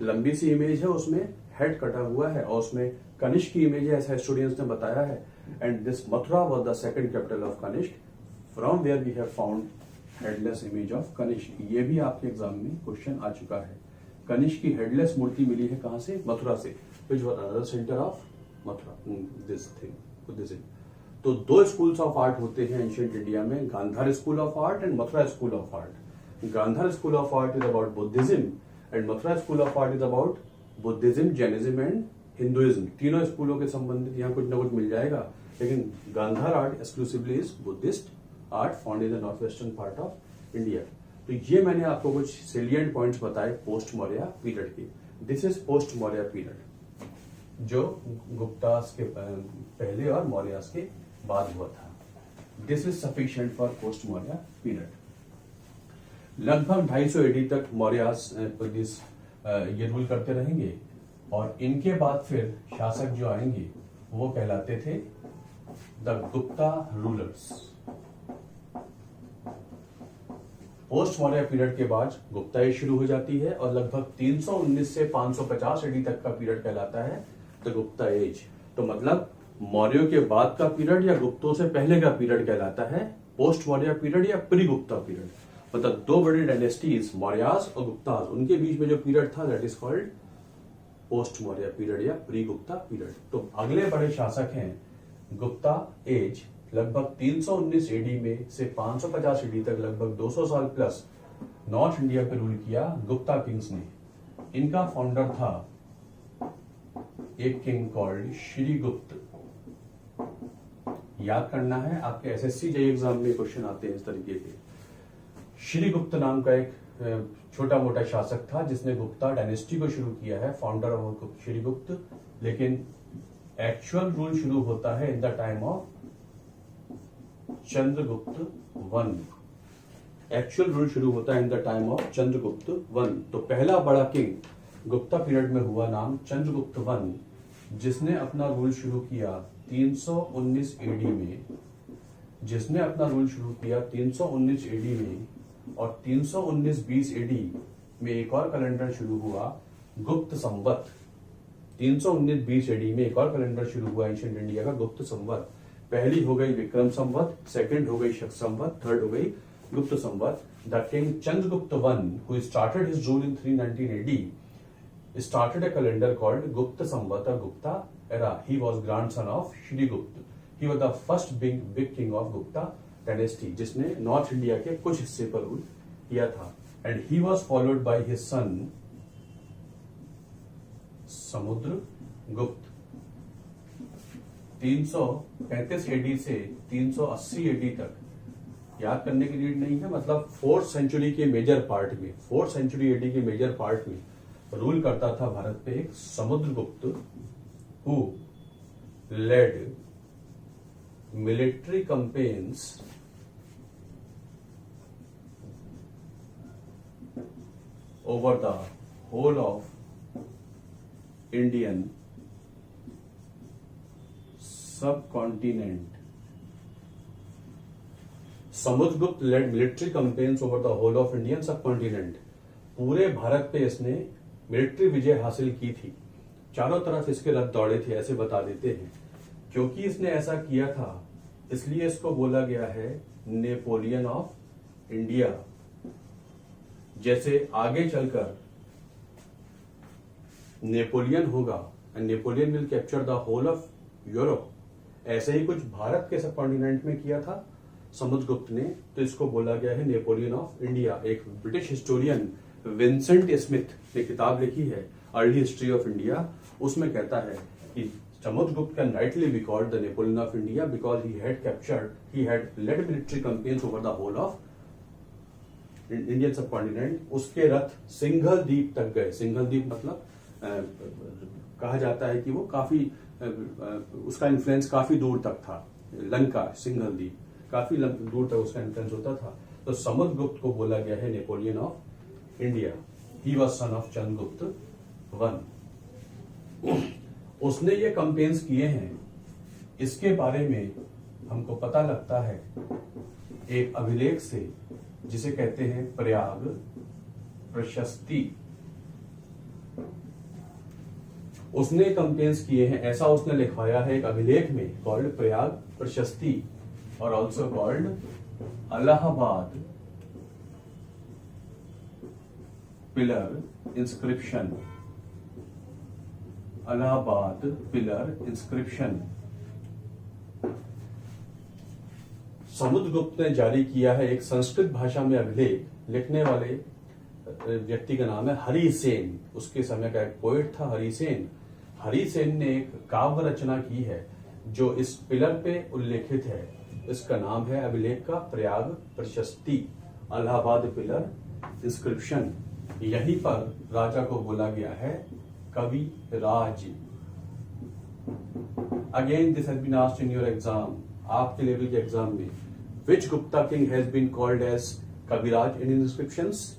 लंबी सी इमेज है, उसमें हेड कटा हुआ है और उसमें कनिष्क की इमेज है, ऐसा स्टूडेंट्स ने बताया है। And this Mathura was the second capital of Kanishka, from where we have found headless image of Kanishka. ये भी आपके एग्जाम में क्वेश्चन आ चुका है। कनिष्क की हेडलेस मूर्ति मिली है कहां से, मथुरा से, which was another centre of Mathura this thing Buddhism. तो दो स्कूल्स ऑफ आर्ट होते हैं एंशियंट इंडिया में, Gandhara school of art and Mathura school of art. Gandhara school of art is about Buddhism and Mathura school of art is about Buddhism, Jainism and Hinduism. तीनों स्कूलों के संबंधित यहाँ कुछ ना कुछ मिल जाएगा, लेकिन Gandhara art exclusively is Buddhist art found in the north western part of India. तो ये मैंने आपको कुछ सेलिएंट पॉइंट्स बताए पोस्ट मौर्य पीरियड के। This is post Maurya period, जो गुप्तास के पहले और मौर्यास के बाद हुआ था। This is sufficient for post Maurya period. लगभग 250 एडी तक मौर्यास ये रूल करते रहेंगे, और इनके बाद फिर शासक जो आएंगे वो कहलाते थे the Gupta rulers. Post Maurya period के बाद गुप्ता एज शुरू हो जाती है, और लगभग 319 से 550 एडी तक का पीरियड कहलाता है द गुप्ता एज। तो मतलब मौर्यों के बाद का पीरियड या गुप्तों से पहले का पीरियड कहलाता है पोस्ट मौर्य पीरियड या प्री गुप्ता पीरियड। मतलब दो बड़ी डायनेस्टीज मौर्यास और गुप्तास, उनके बीच में जो पीरियड था that is called post Maurya period या प्री गुप्ता पीरियड। तो अगले बड़े शासक हैं गुप्ता एज, लगभग 319 एडी में से 550 एडी तक लगभग 200 साल प्लस नॉर्थ इंडिया पे रूल किया गुप्ता किंग्स ने। इनका फाउंडर था एक किंग कॉल्ड श्रीगुप्त। याद करना है, आपके एसएससी जेईई एग्जाम में क्वेश्चन आते हैं इस तरीके के। श्रीगुप्त नाम का एक छोटा मोटा शासक था जिसने गुप्ता डायनेस्टी को शुरू किया है, फाउंडर ऑफ श्रीगुप्त। लेकिन एक्चुअल रूल शुरू होता है इन the time of Chandragupta one. Actual rule शुरू होता है इन the time of Chandragupta one. तो पहला बड़ा किंग गुप्ता पीरियड में हुआ नाम चंद्रगुप्त वन, जिसने अपना रूल शुरू किया 319 एडी में। जिसने अपना रूल शुरू किया 319 एडी में, और 319-20 एडी में एक और कैलेंडर शुरू हुआ गुप्त संवत। 319-20 एडी में एक और कैलेंडर शुरू हुआ एंशिएंट इंडिया का गुप्त संवत। पहली हो गई विक्रम संवत, सेकंड हो गई शक संवत, थर्ड हो गई Gupt Samvat. The king Chandragupta one who started his rule in 319 AD started a calendar called Gupta Samvat or Gupta era. He was grandson of Shrigupta. He was the first big king of Gupta dynasty, जिसने नॉर्थ इंडिया के कुछ हिस्से पर रूल किया था। And he was followed by his son Samudragupta. 335 AD से 380 एडी तक, याद करने की नीड नहीं है, मतलब 4th सेंचुरी के मेजर पार्ट में, 4th सेंचुरी एडी के मेजर पार्ट में रूल करता था भारत पे एक Samudragupta, who led military campaigns over the whole of Indian subcontinent. Samudragupta led military campaigns over the whole of Indian subcontinent. पूरे भारत पे इसने मिलिट्री विजय हासिल की थी, चारों तरफ इसके रथ दौड़े थे, ऐसे बता देते हैं। क्योंकि इसने ऐसा किया था इसलिए इसको बोला गया है नेपोलियन ऑफ इंडिया। जैसे आगे चलकर नेपोलियन होगा and Napoleon will capture the whole of Europe, ऐसे ही कुछ भारत के सब कॉन्टिनेंट में किया था समुद्रगुप्त ने, तो इसको बोला गया है नेपोलियन ऑफ इंडिया। एक ब्रिटिश हिस्टोरियन विंसेंट स्मिथ ने किताब लिखी है अर्ली हिस्ट्री ऑफ इंडिया, उसमें कहता है कि Samudragupta can rightly be called the Napoleon of India because he had led military campaigns over the whole of Indian subcontinent. उसके रथ सिंघल द्वीप तक गए। सिंघल द्वीप मतलब कहा जाता है कि वो काफी उसका इन्फ्लुएंस काफी दूर तक था। लंका, सिंघल द्वीप, काफी दूर तक उसका इन्फ्लुएंस होता था। तो समुद्रगुप्त को बोला गया है Napoleon of India. He was son of Chandragupta one. उसने ये कैंपेन्स किए हैं, इसके बारे में हमको पता लगता है एक अभिलेख से जिसे कहते हैं प्रयाग प्रशस्ति। उसने कैंपेन्स किए हैं, ऐसा उसने लिखवाया है एक अभिलेख में कॉल्ड प्रयाग प्रशस्ति, और also called Allahabad pillar inscription. Allahabad pillar inscription. Samudragupta ने जारी किया है एक संस्कृत भाषा में अभिलेख, लिखने वाले व्यक्ति का नाम है हरिसेन। उसके समय का एक पोएट था हरिसेन। हरिसेन ने एक काव्य रचना की है जो इस पिलर पे उल्लेखित है। इसका नाम है अभिलेख का प्रयाग प्रशस्ति, अलाहाबाद पिलर इंस्क्रिप्शन। यहीं पर राजा को बोला गया है Kaviraj. Again this has been asked in your exam, आपके लेवल के एग्जाम में, which Gupta king has been called as Kaviraj in inscriptions?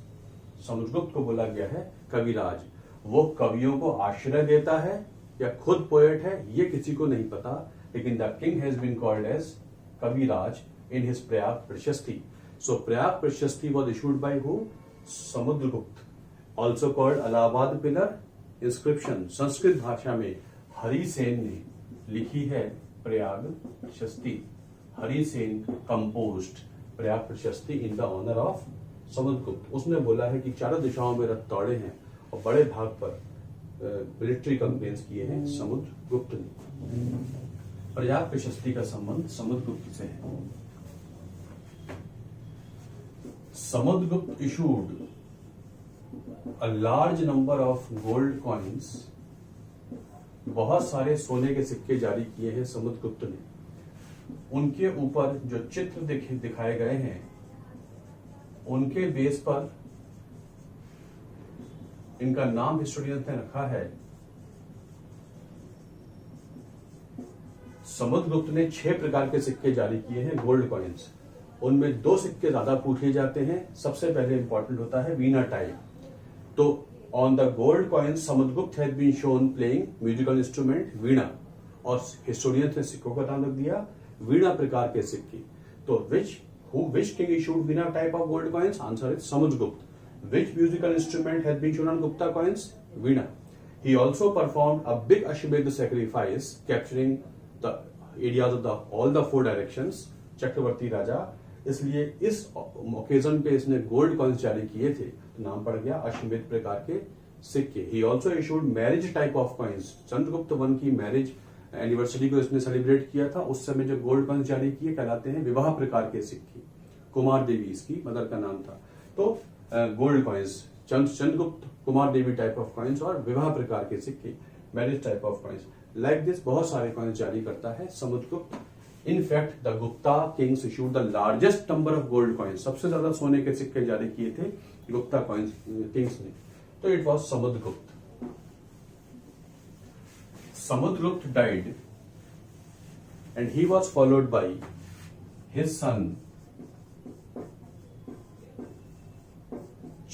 Samudragupta को बोला गया है कविराज। वो कवियों को आश्रय देता है या खुद पोएट है ये किसी को नहीं पता, लेकिन the king has been called as Kaviraj in his Prayag Prashasti. So Prayag Prashasti was issued by who? Samudragupta. Also called Allahabad pillar inscription. Sanskrit भाषा में हरिसेन ने लिखी है प्रयाग प्रशस्ति। Harisena composed Prayag Prashasti in the honour of Samudragupta. उसने बोला है कि चारों दिशाओं में रथ दौड़े हैं और बड़े भाग पर मिलिट्री कंपेन्स किए हैं समुद्रगुप्त ने। प्रयाग प्रशस्ति का संबंध समुद्रगुप्त से है। Samudragupta issued a large number of gold coins. बहुत सारे सोने के सिक्के जारी किए हैं समुद्रगुप्त ने। उनके ऊपर जो चित्र दिखाए गए हैं उनके बेस पर इनका नाम हिस्टोरियंस ने रखा है। समुद्रगुप्त ने 6 प्रकार के सिक्के जारी किए हैं गोल्ड कॉइन्स। उनमें 2 सिक्के ज्यादा पूछे जाते हैं। सबसे पहले इंपॉर्टेंट होता है वीणा टाइप। तो on the gold coins Samudragupta has been shown playing musical instrument veena, और हिस्टोरियंस ने सिक्कों का नाम रख दिया वीणा प्रकार के सिक्के। तो which king issued Veena type of gold coins? Answer is Samudragupta. Which musical instrument has been shown on Gupta coins? Veena. He also performed a big Ashwamedh sacrifice, capturing the areas of all the 4 directions. चक्रवर्ती राजा, इसलिए इस ओकेजन पे इसने गोल्ड कॉइन्स जारी किए थे, तो नाम पड़ गया अश्वमेध प्रकार के सिक्के। He also issued marriage type of coins. Chandragupta one की मैरिज एनिवर्सरी को इसने सेलिब्रेट किया था। उस समय जो गोल्ड कॉइन्स जारी किए कहलाते हैं विवाह प्रकार के सिक्के। कुमार देवी इसकी मदर का नाम था। तो gold coins Chandragupta, Kumar Devi type of coins और विवाह प्रकार के सिक्के, marriage type of coins, like this बहुत सारे कॉइन्स जारी करता है Samudragupta. In fact the Gupta kings issued the largest number of gold coins. सबसे ज्यादा सोने के सिक्के जारी किए थे गुप्ता कॉइन्स किंग्स ने। तो it was Samudragupta. Samudragupta died and he was followed by his son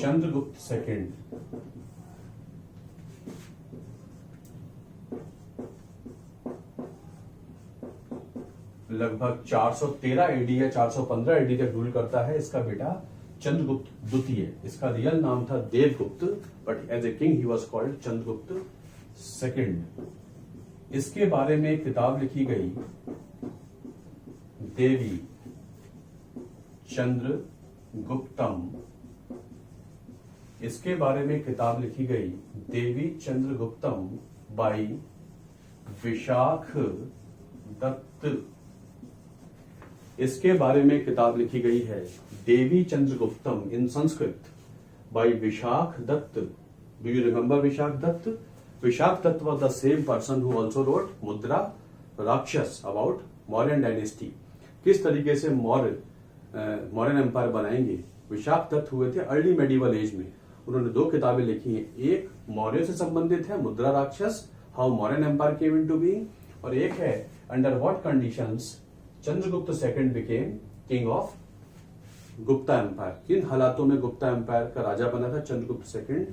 Chandragupta II. लगभग 413 एडी या 415 एडी तक रूल करता है। इसका बेटा चंद्रगुप्त द्वितीय। इसका रियल नाम था Devagupta, but as a king he was called Chandragupta second. इसके बारे में एक किताब लिखी गई देवी चंद्रगुप्तम। इसके बारे में किताब लिखी गई देवी चंद्रगुप्तम बाई विशाख दत्त। इसके बारे में किताब लिखी गई है Devi Chandraguptam in Sanskrit by Vishakhadatt. Do you remember Vishakhadatt? Vishak Dutt was the same person who also wrote Mudra Rakshas about Mauryan dynasty. किस तरीके से मौर्यन एम्पायर बनाएंगे, विशाख दत्त हुए थे अर्ली मेडिवल एज में। उन्होंने 2 किताबें लिखी हैं। एक मौर्य से संबंधित है Mudra Rakshasa, how Mauryan empire came into being, और एक है under what conditions Chandragupta second became king of Gupta empire. किन हालातों में गुप्ता एम्पायर का राजा बना था चंद्रगुप्त सेकंड।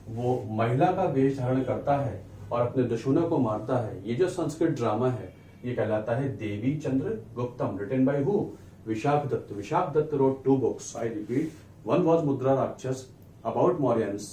वो महिला का वेश धारण करता है और अपने दुश्मनों को मारता है। ये जो संस्कृत ड्रामा है ये कहलाता है Devi Chandraguptam, written by who? Vishakhadatt. Vishakhadatt wrote 2 books, I repeat. One was Mudra Rakshas about Mauryans,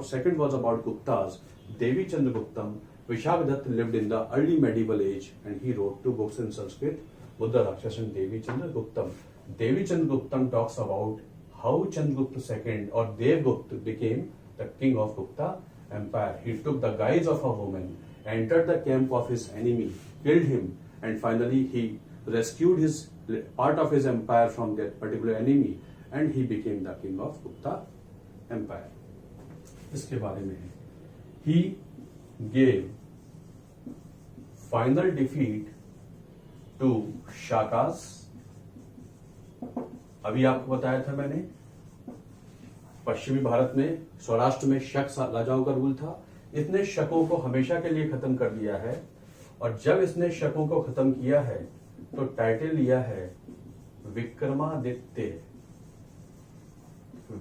second was about Guptas, Devi Chandraguptam. Vishak Dutt lived in the early medieval age and he wrote 2 books in Sanskrit, Mudra Rakshas and Devi Chandraguptam. Devi Chandraguptam talks about how Chandragupta II or Devgupta became the king of Gupta empire. He took the guise of a woman, entered the camp of his enemy, killed him, and finally he rescued his part of his empire from that particular enemy and he became the king of Gupta empire. इसके बारे में है, he gave final defeat to Shakas. अभी आपको बताया था मैंने, पश्चिमी भारत में सौराष्ट्र में शक राजाओं का रूल था. इसने शकों को हमेशा के लिए खत्म कर दिया है, और जब इसने शकों को खत्म किया है तो टाइटल लिया है Vikramaditya.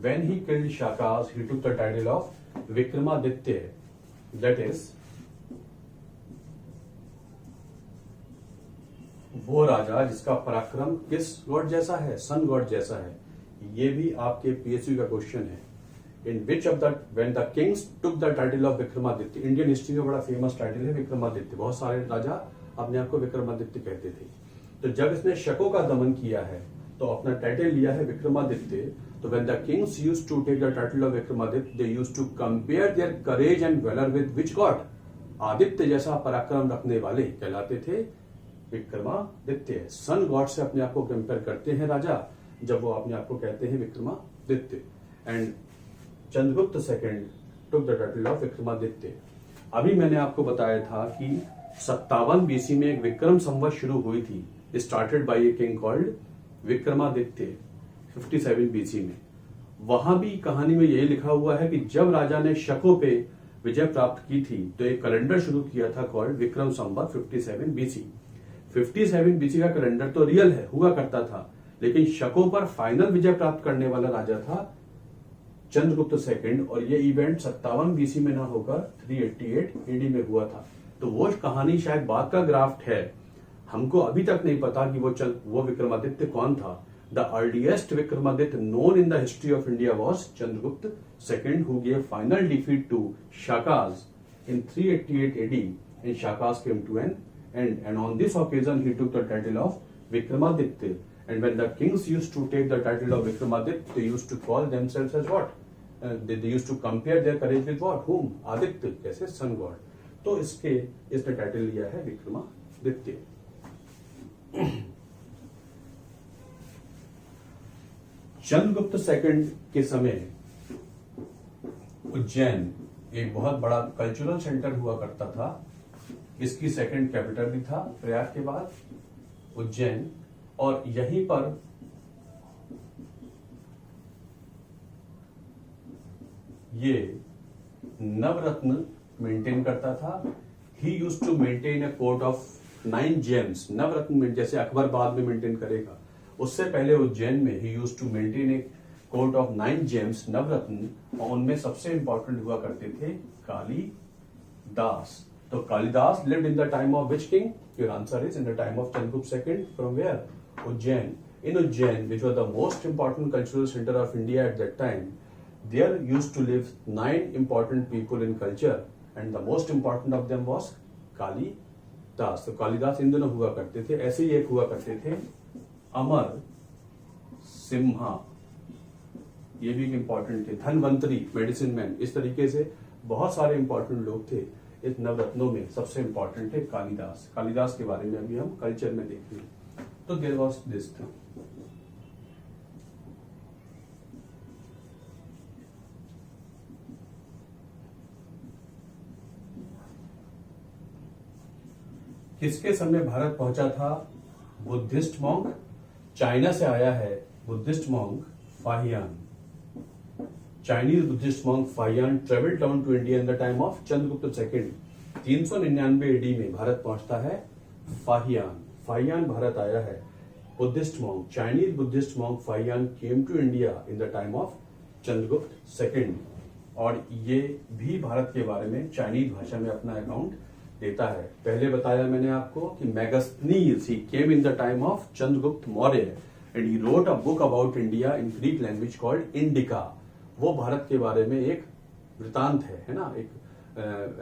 When he killed Shakas, he took the title of Vikramaditya. That is, वो राजा जिसका पराक्रम किस गॉड जैसा है? सन गॉड जैसा है. ये भी आपके पीएसयू का क्वेश्चन है. In which of the when the kings took the title of Vikramaditya. Indian history का बड़ा फेमस टाइटल है विक्रमादित्य. बहुत सारे राजा अपने आप को विक्रमादित्य कहते थे. तो जब इसने शकों का दमन किया है तो अपना टाइटल लिया है विक्रमादित्य. तो when the kings used to take the title of Vikramaditya, they used to compare their courage and valour with which god? Aditya जैसा पराक्रम रखने वाले कहलाते थे विक्रमादित्य. सन गॉड से अपने आप को कंपेयर करते हैं राजा जब वो अपने आप को कहते हैं Vikramaditya. And Chandragupta second took the title of Vikramaditya. अभी मैंने आपको बताया था कि 57 बीसी में एक विक्रम संवत शुरू हुई थी, started by a king called Vikramaditya 57 BC में. वहां भी कहानी में यही लिखा हुआ है कि जब राजा ने शकों पे विजय प्राप्त की थी तो एक कैलेंडर शुरू किया था called Vikram Samvat 57 BC. 57 BC का कैलेंडर तो रियल है, हुआ करता था, लेकिन शकों पर फाइनल विजय प्राप्त करने वाला राजा था चंद्रगुप्त सेकंड. और ये इवेंट 57 बीसी में ना होकर 388 एडी में हुआ था. तो वो कहानी शायद बाद का ग्राफ्ट है. हमको अभी तक नहीं पता कि वो विक्रमादित्य कौन था. The earliest Vikramaditya known in the history of India was Chandragupta second, who gave final defeat to Shakas in 388 AD, and Shakas came to an end, and on this occasion he took the title of Vikramaditya. And when the kings used to take the title of Vikramaditya, they used to call themselves as what? They used to compare their courage with what? Whom? Aditya, जैसे sun god. तो इसने टाइटल लिया है विक्रमादित्य. चंद्रगुप्त सेकंड के समय उज्जैन एक बहुत बड़ा कल्चरल सेंटर हुआ करता था. इसकी सेकंड कैपिटल भी था प्रयाग के बाद उज्जैन, और यहीं पर ये नवरत्न मेंटेन करता था. He used to maintain a court of 9 gems. Navratna जैसे अकबर बाद में मेंटेन करेगा, उससे पहले उज्जैन में he used to maintain a court of 9 gems, navratna, और उनमें सबसे इंपॉर्टेंट हुआ करते थे कालिदास. तो Kalidas lived in the time of which king? Your answer is in the time of Chandragupta II. From where? Ujjain. In Ujjain, which was the most important cultural center of India at that time, there used to live 9 important people in culture, and the most important of them was Kalidas. तो कालिदास इन दोनों हुआ करते थे. ऐसे ही एक हुआ करते थे अमर सिम्हा, ये भी इंपॉर्टेंट थे. Dhanvantari, medicine man. इस तरीके से बहुत सारे इंपॉर्टेंट लोग थे. इस नवरत्नों में सबसे इंपॉर्टेंट है कालिदास. कालिदास के बारे में अभी हम कल्चर में देखेंगे. तो देयर वाज दिस थिंग. किसके समय भारत पहुंचा था? Buddhist monk. चाइना से आया है Buddhist monk Fahien. Chinese Buddhist monk Fahian traveled down to India in the time of Chandragupta II. 399 AD में भारत पहुंचता है फाहियान. फाहियान भारत आया है. Buddhist monk, Chinese Buddhist monk Fahian came to India in the time of Chandragupta II. और ये भी भारत के बारे में चाइनीज भाषा में अपना अकाउंट देता है. पहले बताया मैंने आपको कि Megasthenes, he came in the time of Chandragupta Maurya and he wrote a book about India in Greek language called Indica. वो भारत के बारे में एक वृतांत है ना, एक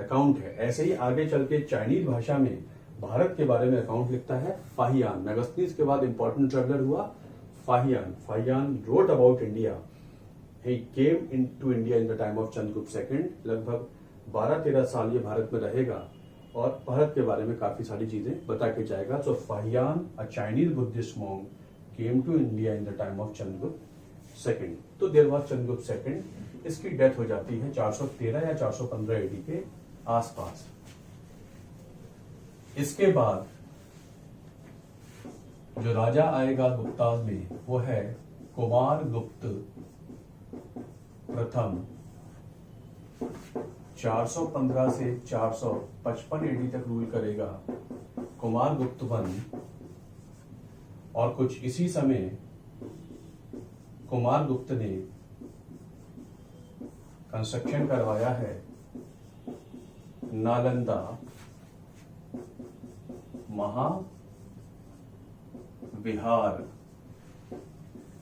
अकाउंट है. ऐसे ही आगे चल के चाइनीज भाषा में भारत के बारे में अकाउंट लिखता है फाहियान. मेगास्थनीज के बाद इंपॉर्टेंट ट्रेवलर हुआ Fahien. Fahien wrote about India. He came into India in the time of Chandragupta second. लगभग 12-13 साल ये भारत में रहेगा और भारत के बारे में काफी सारी चीजें बता के जाएगा। So Fahien, a Chinese Buddhist monk, came to India in the time of Chandragupta second. तो देयर वाज चंद्रगुप्त सेकंड। इसकी डेथ हो जाती है 413 या 415 एडी के आसपास। इसके बाद जो राजा आएगा गुप्ताज में वो है कुमार गुप्त प्रथम। 415 से 455 एडी तक रूल करेगा कुमार गुप्त वन। और कुछ इसी समय कुमार गुप्त ने कंस्ट्रक्शन करवाया है नालंदा महाविहार।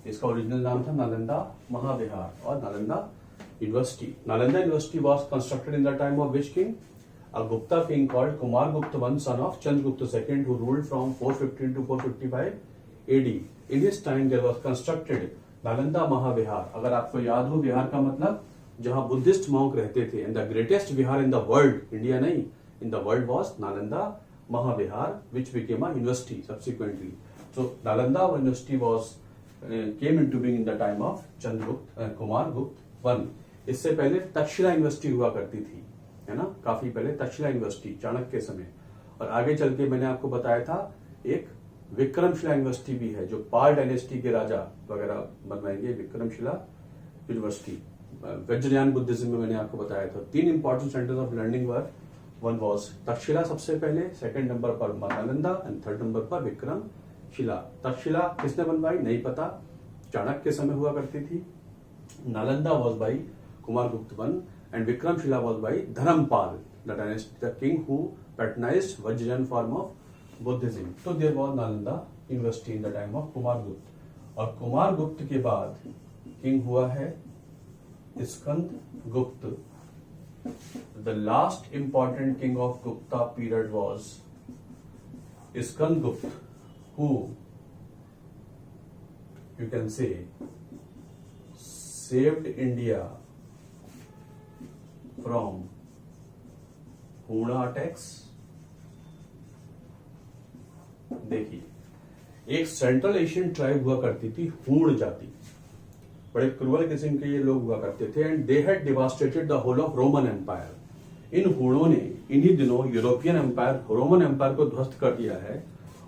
इसका ओरिजिनल नाम था नालंदा महाविहार और Nalanda university. Nalanda university was constructed in the time of which king? A Gupta king called Kumar Gupta I, son of Chandragupta II, who ruled from 415 to 455 AD. In his time there was constructed Nalanda Mahavihara. अगर आपको याद हो, विहार का मतलब जहां बुद्धिस्ट मॉन्क रहते थे। And the greatest vihara in the world, India नहीं, in the world was Nalanda Mahavihara, which became a university subsequently. So Nalanda University was came into being in the time of Kumargupta I. इससे पहले तक्षशिला यूनिवर्सिटी हुआ करती थी, है ना, काफी पहले तक्षशिला यूनिवर्सिटी चाणक्य के समय। और आगे चल के मैंने आपको बताया था एक विक्रमशिला यूनिवर्सिटी भी है जो पाल डायनेस्टी के राजा वगैरह बनवाएंगे, विक्रमशिला यूनिवर्सिटी। वज्रयान बुद्धिज्म में मैंने आपको बताया था 3 important centres of learning were. One was Takshashila सबसे पहले, सेकंड नंबर पर नालंदा एंड थर्ड नंबर पर विक्रमशिला। तक्षशिला किसने बनवाई नहीं पता, चाणक्य के समय हुआ करती थी। Nalanda was by Kumaragupta one and Vikramshila was by Dharmapala, the king who patronised Vajrayana form of Buddhism. तो there was Nalanda university in the time of Kumaragupta. और कुमारगुप्त के बाद किंग हुआ है Skandagupta. The last important king of Gupta period was Skandagupta, who you can say saved India from Huna attacks। देखिए, एक सेंट्रल एशियन ट्राइब हुआ करती थी हूण जाति, बड़े क्रूअल किस्म के ये लोग हुआ करते थे। And they had devastated the whole of Roman empire. इन हूणों ने इन्हीं दिनों यूरोपियन एम्पायर, रोमन एम्पायर को ध्वस्त कर दिया है।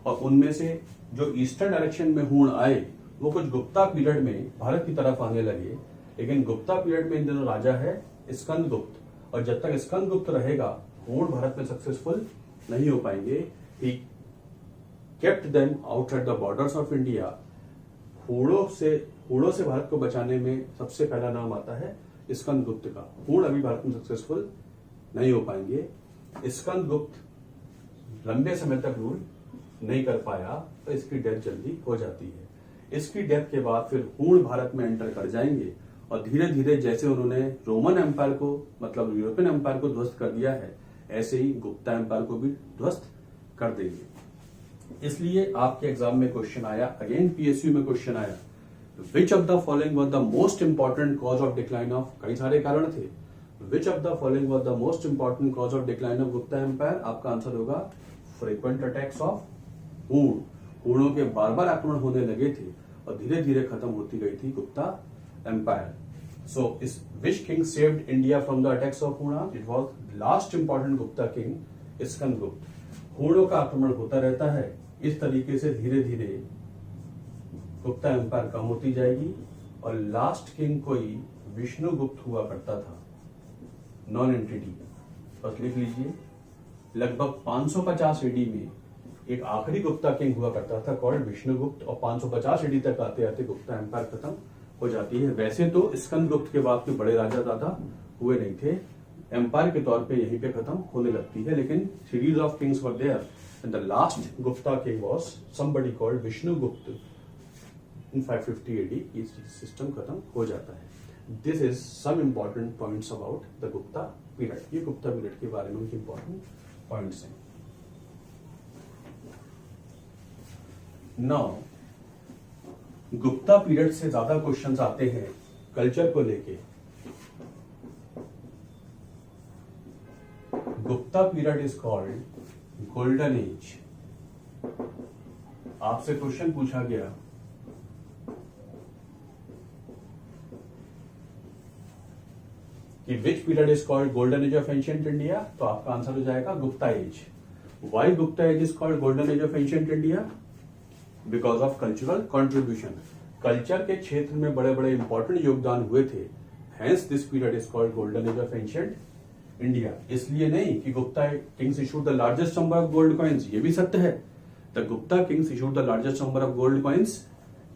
और उनमें से जो ईस्टर्न डायरेक्शन में हूण आए वो कुछ गुप्ता पीरियड में भारत की तरफ आने लगे। लेकिन गुप्ता पीरियड में इन दिनों राजा है स्कंदगुप्त, और जब तक स्कंदगुप्त रहेगा हूण भारत में सक्सेसफुल नहीं हो पाएंगे। He kept them outside the borders of India. हूणों से भारत को बचाने में सबसे पहला नाम आता है स्कंदगुप्त का। हूण अभी भारत में सक्सेसफुल नहीं हो पाएंगे। स्कंदगुप्त लंबे समय तक रूल नहीं कर पाया तो इसकी डेथ जल्दी हो जाती है। इसकी डेथ के बाद फिर हूण भारत में एंटर कर जाएंगे और धीरे धीरे जैसे उन्होंने रोमन एम्पायर को, मतलब यूरोपियन एम्पायर को ध्वस्त कर दिया है, ऐसे ही गुप्ता एम्पायर को भी ध्वस्त कर देंगे। इसलिए आपके एग्जाम में क्वेश्चन आया, अगेन पीएसयू में क्वेश्चन आया, which of the following was the most important cause of decline of, कई सारे कारण थे, which of the following was the most important cause of decline of Gupta empire. आपका आंसर होगा फ्रीक्वेंट अटैक्स ऑफ हूण। हूणों के बार बार आक्रमण होने लगे थे और धीरे धीरे खत्म होती गई थी Gupta empire. So is which king saved India from the attacks of Huna? It was last important Gupta king Skandagupta. हूणों का आक्रमण होता रहता है, इस तरीके से धीरे धीरे गुप्ता एम्पायर कम होती जाएगी। और लास्ट किंग कोई विष्णुगुप्त हुआ करता था, नॉन एंटिटी, बस लिख लीजिए। लगभग 550 एडी में एक आखिरी गुप्ता किंग हुआ करता था कॉल्ड विष्णुगुप्त, और 550 एडी तक आते आते गुप्ता एम्पायर खत्म हो जाती है। वैसे तो स्कंदगुप्त के बाद के बड़े राजा ज्यादा हुए नहीं थे, एम्पायर के तौर पे यहीं पे खत्म होने लगती है। लेकिन series of kings were there and the last Gupta king was somebody called Vishnugupta in 550 AD. ये सिस्टम खत्म हो जाता है। This is some important points about the Gupta period. ये गुप्ता पीरियड के बारे में कुछ इंपॉर्टेंट पॉइंट्स हैं। नाउ गुप्ता पीरियड से ज्यादा क्वेश्चंस आते हैं कल्चर को लेके। Gupta period is called golden age. आपसे क्वेश्चन पूछा गया कि which period is called golden age of ancient India, तो आपका आंसर हो जाएगा Gupta age. Why Gupta age is called golden age of ancient India? Because of cultural contribution. Culture के क्षेत्र में बड़े बड़े इंपॉर्टेंट योगदान हुए थे, hence this period is called golden age of ancient India. इसलिए नहीं कि Gupta kings issued the largest number of gold coins, ये भी सत्य है, the Gupta kings issued the largest number of gold coins,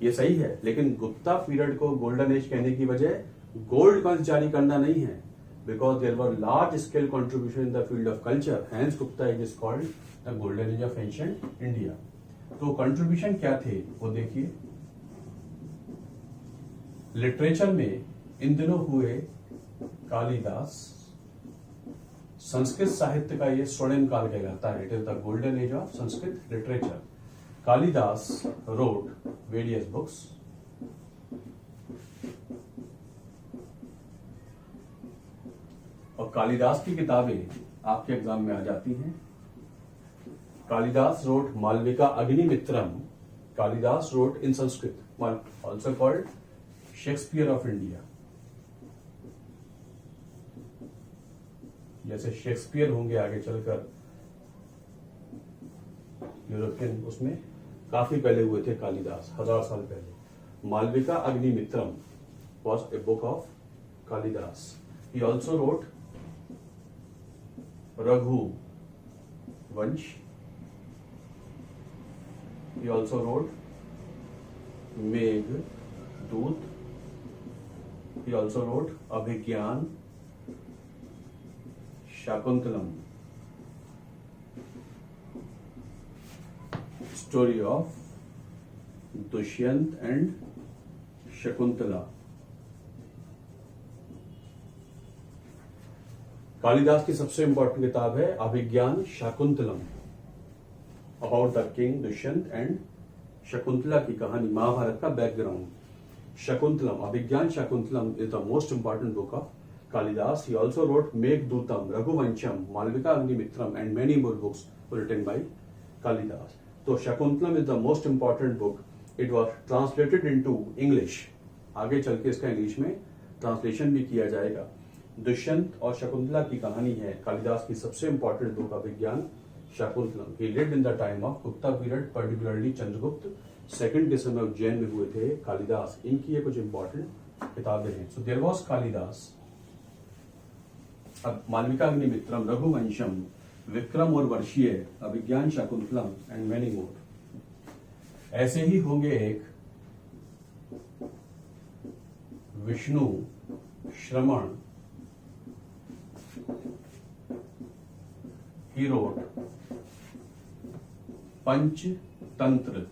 ये सही है, लेकिन गुप्ता पीरियड को गोल्डन एज कहने की वजह गोल्ड कॉइन्स जारी करना नहीं है, because there were large scale contribution in the field of culture, hence Gupta age is called the golden age of ancient India. तो कंट्रीब्यूशन क्या थे वो देखिए। लिटरेचर में इन दिनों हुए कालिदास, संस्कृत साहित्य का ये स्वर्णिम काल कहलाता है, it is the golden age of Sanskrit literature. Kalidasa wrote various books, और कालिदास की किताबें आपके एग्जाम में आ जाती हैं। Kalidasa wrote Malavikagnimitram, Kalidasa wrote in Sanskrit, also called Shakespeare of India. जैसे शेक्सपियर होंगे आगे चलकर यूरोपियन, उसमें काफी पहले हुए थे कालिदास, 1000 साल पहले। Malvika Agnimitram was a book of Kalidas. He also wrote Raghu Vansh, he also wrote Meghdoot, he also wrote Abhigyan, Shakuntalam, story of Dushyant and Shakuntala. Kalidas की सबसे इंपॉर्टेंट किताब है Abhigyan Shakuntalam, about the king Dushyant and Shakuntala की कहानी, महाभारत का background. Shakuntalam, Abhigyan Shakuntalam is the most important book of Kalidas. He also wrote Meghdootam, Raghuvansham, Malvika Agnimitram and many more books written by Kalidas. तो Shakuntalam is the most important book. It was translated into English, आगे चल के इसका इंग्लिश में ट्रांसलेशन भी किया जाएगा। दुष्यंत और शकुंतला की कहानी है कालिदास की सबसे important book Abhijnana Shakuntalam. He lived in the time of Gupta period, particularly Chandragupta second के समय उज्जैन में हुए थे कालिदास। इनकी ये कुछ इंपॉर्टेंट किताबें हैं। सो देयर वाज कालिदास, अब मालविका अग्निमित्रम, रघुवंशम, विक्रम और वर्षीय, अभिज्ञान शाकुंतलम एंड मेनी मोर। ऐसे ही होंगे एक विष्णु श्रमण, ही रोट पंचतंत्र,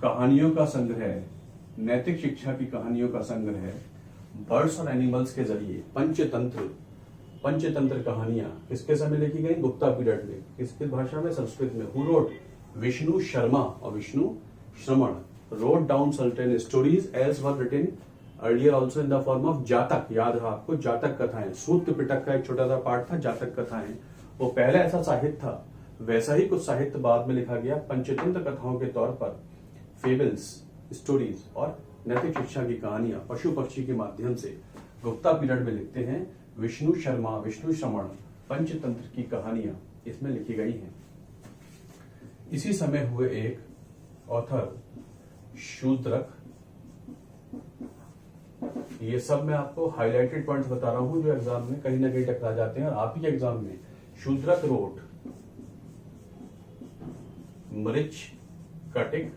कहानियों का संग्रह, नैतिक शिक्षा की कहानियों का संग्रह, बर्ड्स और एनिमल्स के जरिए। पंचतंत्र, पंचतंत्र कहानियां किसके समय लिखी गई? गुप्ता पीरियड में। किसकी भाषा में? संस्कृत में। Who wrote? विष्णु शर्मा और Vishnu Shraman wrote down certain stories as were written earlier also in the form of Jataka. याद है आपको, जातक कथाएं। सूत्र पिटक का एक छोटा सा पार्ट था जातक कथाएं, वो पहले ऐसा साहित्य था। वैसा ही कुछ साहित्य बाद में लिखा गया पंचतंत्र कथाओं के तौर पर, फेबल्स, स्टोरीज और नैतिक शिक्षा की कहानियां पशु पक्षी के माध्यम से गुप्ता पीरियड में लिखते हैं। विष्णु शर्मा, विष्णु श्रमण, पंचतंत्र की कहानियां इसमें लिखी गई हैं। इसी समय हुए एक ऑथर शूद्रक। ये सब मैं आपको हाइलाइटेड पॉइंट्स बता रहा हूं जो एग्जाम में कहीं ना कहीं टकरा जाते हैं, और आप ही एग्जाम में। Shudraka wrote Mrichchhakatika,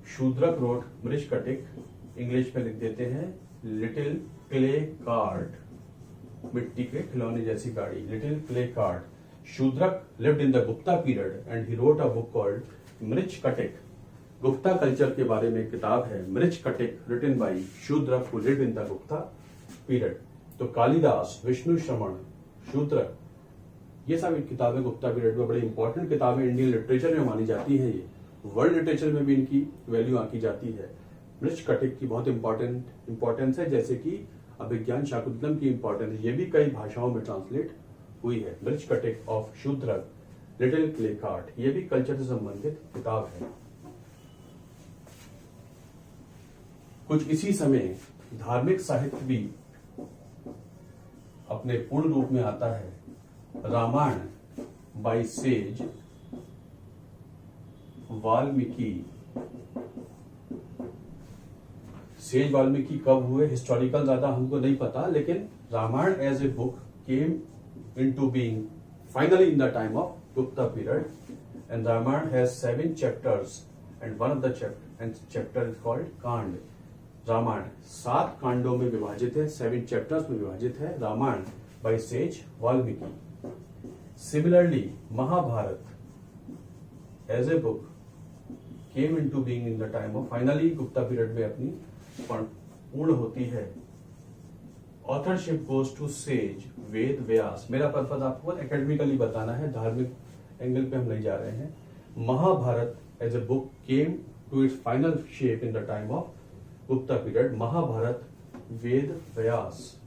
Shudraka wrote Mrichchhakatika, English में लिख देते हैं लिटिल क्ले कार्ट, मिट्टी के खिलौने जैसी गाड़ी, little clay cart. Shudraka lived in the Gupta period and he wrote a book called Mrichchhakatika. Gupta culture के बारे में किताब है Mrichchhakatika, written by Shudraka who lived in the Gupta period। तो कालिदास, विष्णु श्रमण, शूद्रक, ये सब किताबें गुप्ता पीरियड में बड़ी इंपॉर्टेंट किताबें इंडियन लिटरेचर में मानी जाती हैं ये, वर्ल्ड लिटरेचर में भी इनकी वैल्यू आंकी जाती है। मृच्छकटिक की बहुत इंपॉर्टेंस है, जैसे कि अभिज्ञान शाकुंतलम की इंपॉर्टेंस है, ये भी कई भाषाओं में ट्रांसलेट हुई है। Mrichchhakatika of Shudraka, little clay cart, ये भी कल्चर से संबंधित किताब है। कुछ इसी समय धार्मिक साहित्य भी अपने पूर्ण रूप में आता है। Ramayana by sage Valmiki. Sage Valmiki कब हुए, हिस्टोरिकल ज्यादा हमको नहीं पता, लेकिन Ramayana as a book came into being finally in the time of Gupta period, and Ramayana has 7 chapters and one of the chapter is called kanda. Ramayana 7 कांडों में विभाजित है, 7 chapters में विभाजित है। Ramayana by sage Valmiki. Similarly Mahabharata as a book came into being in the time of, finally Gupta period में अपनी पूर्ण होती है। Authorship goes to sage Ved Vyas. मेरा पर्पज आपको एकेडमिकली बताना है, धार्मिक एंगल पे हम नहीं जा रहे हैं। Mahabharat as a book came to its final shape in the time of Gupta period. Mahabharat Ved Vyas.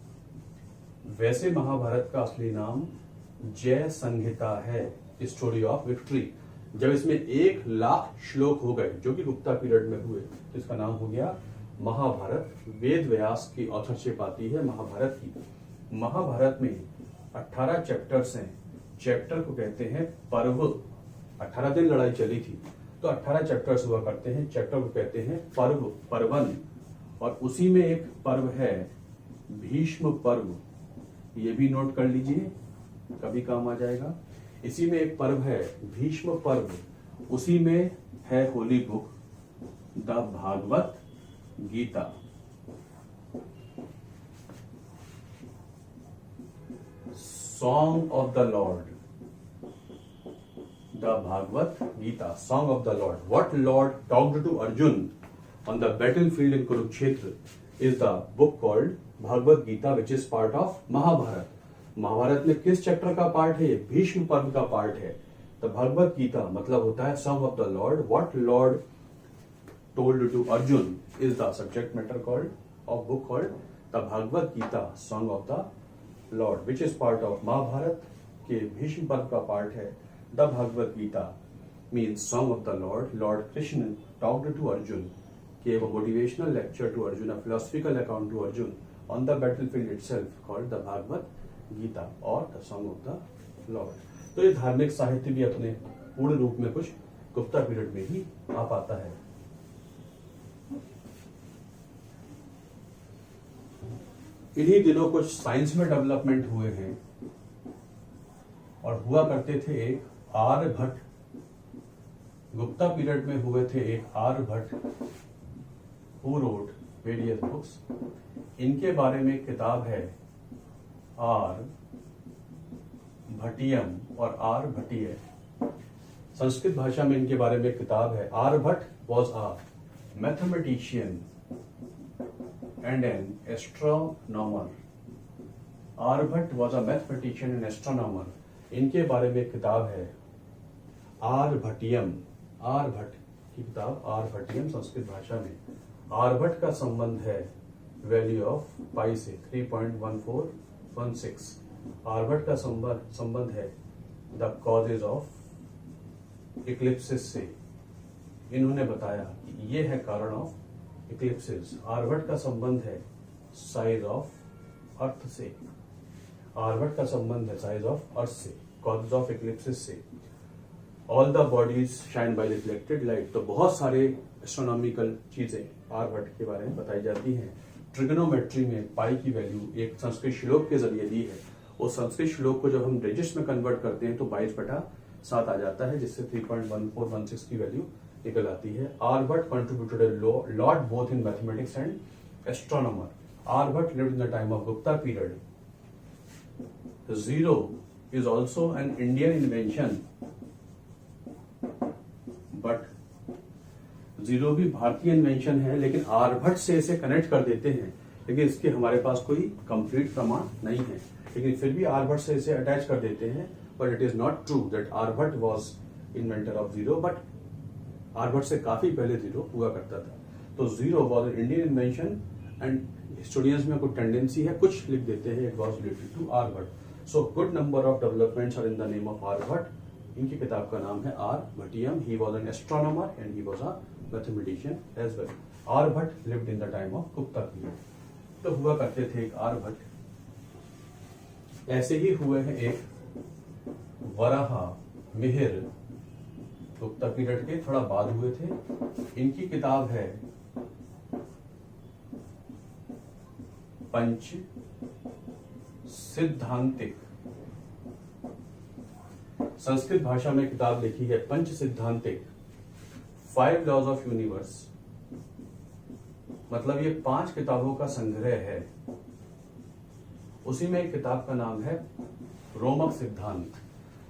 वैसे महाभारत का असली नाम जय संहिता है, स्टोरी ऑफ विक्ट्री। जब इसमें 1,00,000 श्लोक हो गए जो कि गुप्ता पीरियड में हुए, तो इसका नाम हो गया महाभारत। वेद व्यास की ऑथरशिप आती है महाभारत की। महाभारत में 18 चैप्टर्स हैं। चैप्टर को कहते हैं पर्व। 18 दिन लड़ाई चली थी, तो 18 चैप्टर्स हुआ करते हैं। चैप्टर को कहते हैं पर्व, पर्वन। और उसी में एक पर्व है भीष्म पर्व, ये भी नोट कर लीजिए, कभी काम आ जाएगा। इसी में एक पर्व है भीष्म पर्व, उसी में है holy book the Bhagavad Gita. Song of the lord, the Bhagavad Gita, song of the lord. What lord talked to Arjuna on the battlefield in Kurukshetra is the book called Bhagavad Gita, which is part of Mahabharata. Mahabharata में किस चैप्टर का पार्ट है? भीष्म पर्व का पार्ट है। द भागवत गीता मतलब होता है song of the lord. What lord told to Arjuna is the subject matter of book called the Bhagavad Gita, Song of the Lord, which is part of Mahabharat के भीष्म पर्व का पार्ट है। The Bhagavad Gita means Song of the Lord. Lord Krishna talked to Arjun, gave a motivational lecture to Arjun, a philosophical account to Arjun on the battlefield itself, called the Bhagavad Gita or the Song of the Lord. तो ये धार्मिक साहित्य भी अपने पूर्ण रूप में कुछ गुप्ता पीरियड में ही आ पाता है। इन्हीं दिनों कुछ साइंस में डेवलपमेंट हुए हैं और हुआ करते थे। एक आर्यभट्ट, गुप्ता पीरियड में हुए थे एक Aryabhata, who wrote various books. इनके बारे में किताब है आर भटियम और आर भटिय। संस्कृत भाषा में इनके बारे में किताब है। Aryabhata was a mathematician and an astronomer. Aryabhata was a mathematician and astronomer. इनके बारे में किताब है आर्यभटियम। आर्यभट्ट की किताब आर्यभटियम संस्कृत भाषा में। आर्यभट्ट का संबंध है वैल्यू ऑफ पाई से 3.1416। आर्यभट्ट का संबंध है द कॉजेज ऑफ इक्लिप्सिस से। इन्होंने बताया कि ये है कारण ऑफ इक्लिप्सिस। आर्यभट्ट का संबंध है साइज ऑफ अर्थ से। आर्यभट्ट का संबंध है साइज ऑफ अर्थ से, कॉजेज ऑफ इक्लिप्सिस से। All the bodies shine by reflected light. तो बहुत सारे एस्ट्रोनॉमिकल चीजें आर्यभट्ट के बारे में बताई जाती हैं। ट्रिगोनोमेट्री में पाई की वैल्यू एक संस्कृत श्लोक के जरिए दी है। उस संस्कृत श्लोक को जब हम डिजिट्स में कन्वर्ट करते हैं तो 22/7 आ जाता है, जिससे 3.1416 की वैल्यू निकल आती है। Aryabhata contributed a lot both in mathematics and astronomer. Aryabhatta lived in the time of Gupta period. The zero is also an Indian invention, but zero भी भारतीय इन्वेंशन है, लेकिन आर्यभट्ट से इसे कनेक्ट कर देते हैं, लेकिन इसके हमारे पास कोई कंप्लीट प्रमाण नहीं है। लेकिन फिर भी आर्यभट्ट से इसे अटैच कर देते हैं, but it is not true that Aryabhatta was inventor of zero, but Aryabhatta से काफी पहले जीरो हुआ करता था। तो zero was an Indian invention and students में कोई टेंडेंसी है, कुछ लिख देते हैं it was related to Aryabhatta. So good number of developments are in the name of Aryabhatta. इनकी किताब का नाम है Aryabhatiyam. He was an astronomer and he was a mathematician as well. Aryabhata lived in the time of Gupta period. तो हुआ करते थे एक आर्यभट्ट, ऐसे ही हुए हैं एक वराहा मिहिर, गुप्ता पीरियड के थोड़ा बाद हुए थे। इनकी किताब है पंच सिद्धांतिक। संस्कृत भाषा में किताब लिखी है पंच सिद्धांतिक, 5 लॉज ऑफ यूनिवर्स। मतलब ये 5 किताबों का संग्रह है। उसी में एक किताब का नाम है रोमक सिद्धांत।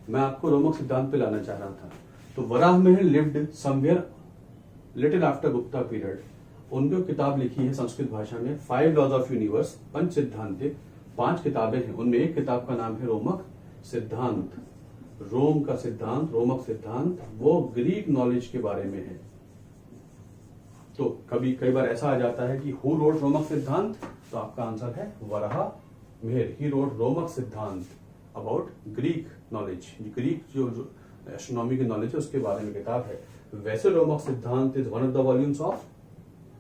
मैं आपको रोमक सिद्धांत पे लाना चाह रहा था। तो Varahamihira lived somewhere little after Gupta period. उनको किताब लिखी है संस्कृत भाषा में 5 लॉज ऑफ यूनिवर्स, पंच सिद्धांतिक। 5 किताबें हैं, उनमें एक किताब का नाम है रोमक सिद्धांत। रोम का सिद्धांत, रोमक सिद्धांत, वो ग्रीक नॉलेज के बारे में है। तो कई बार ऐसा आ जाता है कि हु रोट रोमक सिद्धांत, तो आपका आंसर है वराहमिहिर। ही wrote Romaka Siddhanta about Greek knowledge, Greek जो एस्ट्रोनॉमी की नॉलेज है उसके बारे में किताब है। वैसे Romaka Siddhanta is one of the volumes of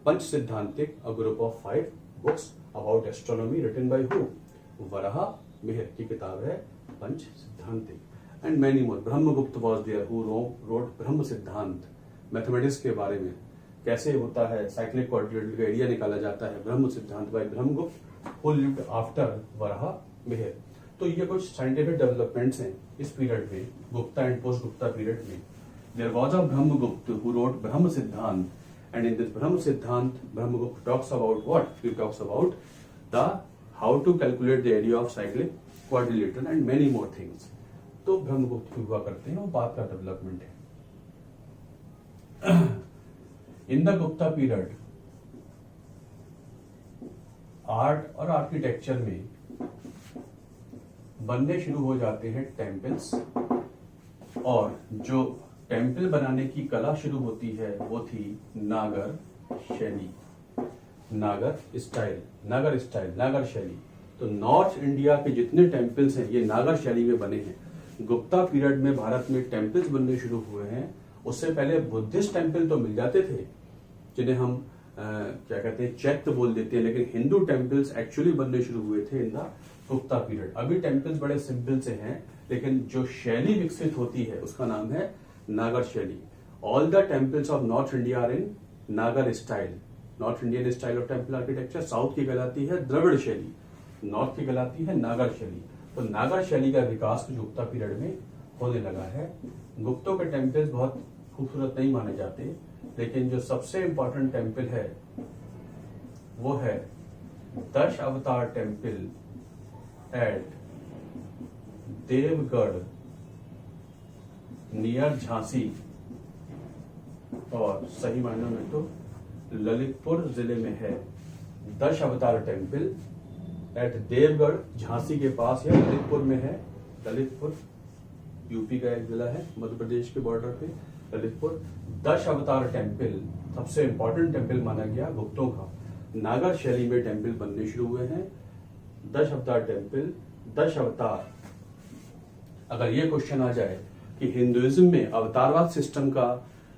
Pancha Siddhantika, a group of 5 books about astronomy written by who, Varahamihira की किताब है Pancha Siddhantika. And many more. Brahmagupta was there who wrote Brahma Siddhanta, mathematics के बारे में कैसे होता है साइक्लिक कोऑर्डिनेट का एरिया निकाला जाता है, Brahma Siddhanta by Brahmagupta who lived after Varahamihira. तो ये कुछ साइंटिफिक डेवलपमेंट्स हैं इस पीरियड में, Gupta and post Gupta period में। There was a Brahmagupta who wrote Brahma Siddhanta, and in this Brahma Siddhanta Brahmagupta talks about what, he talks about the how to calculate the area of cyclic quadrilateral and many more things. तो ब्रह्मगुप्त हुआ करते हैं, वो बात का डेवलपमेंट है। In the Gupta period art और आर्किटेक्चर में बनने शुरू हो जाते हैं टेम्पल्स, और जो टेम्पल बनाने की कला शुरू होती है वो थी नागर शैली, नागर स्टाइल, नागर शैली। तो नॉर्थ इंडिया के जितने टेम्पल्स हैं ये नागर शैली में बने हैं। गुप्ता पीरियड में भारत में टेम्पल्स बनने शुरू हुए हैं। उससे पहले बुद्धिस्ट टेम्पल तो मिल जाते थे जिन्हें हम क्या कहते हैं चैत्य बोल देते हैं, लेकिन हिंदू टेम्पल्स एक्चुअली बनने शुरू हुए थे इन द गुप्ता पीरियड। अभी टेम्पल्स बड़े सिंपल से हैं, लेकिन जो शैली विकसित होती है उसका नाम है नागर शैली। All the temples of north India are in Nagara style, north Indian style of temple architecture. South की कहलाती है द्रविड़ शैली, नॉर्थ की कहलाती है नागर शैली। तो नागर शैली का विकास गुप्ता पीरियड में होने लगा है। गुप्तों के टेम्पल्स बहुत खूबसूरत नहीं माने जाते, लेकिन जो सबसे इंपॉर्टेंट टेम्पल है वो है 10 avatar temple at Deogarh near Jhansi, और सही मायनों में तो ललितपुर जिले में है। 10 अवतार टेम्पल एट देवगढ़, झांसी के पास है, ललितपुर में है। ललितपुर यूपी का एक जिला है, मध्य प्रदेश के बॉर्डर पे ललितपुर। 10 अवतार टेम्पल सबसे इंपॉर्टेंट टेम्पल माना गया गुप्तों का। नागर शैली में टेम्पल बनने शुरू हुए हैं। 10 अवतार टेम्पल, 10 अवतार। अगर ये क्वेश्चन आ जाए कि हिंदुइज्म में अवतारवाद सिस्टम का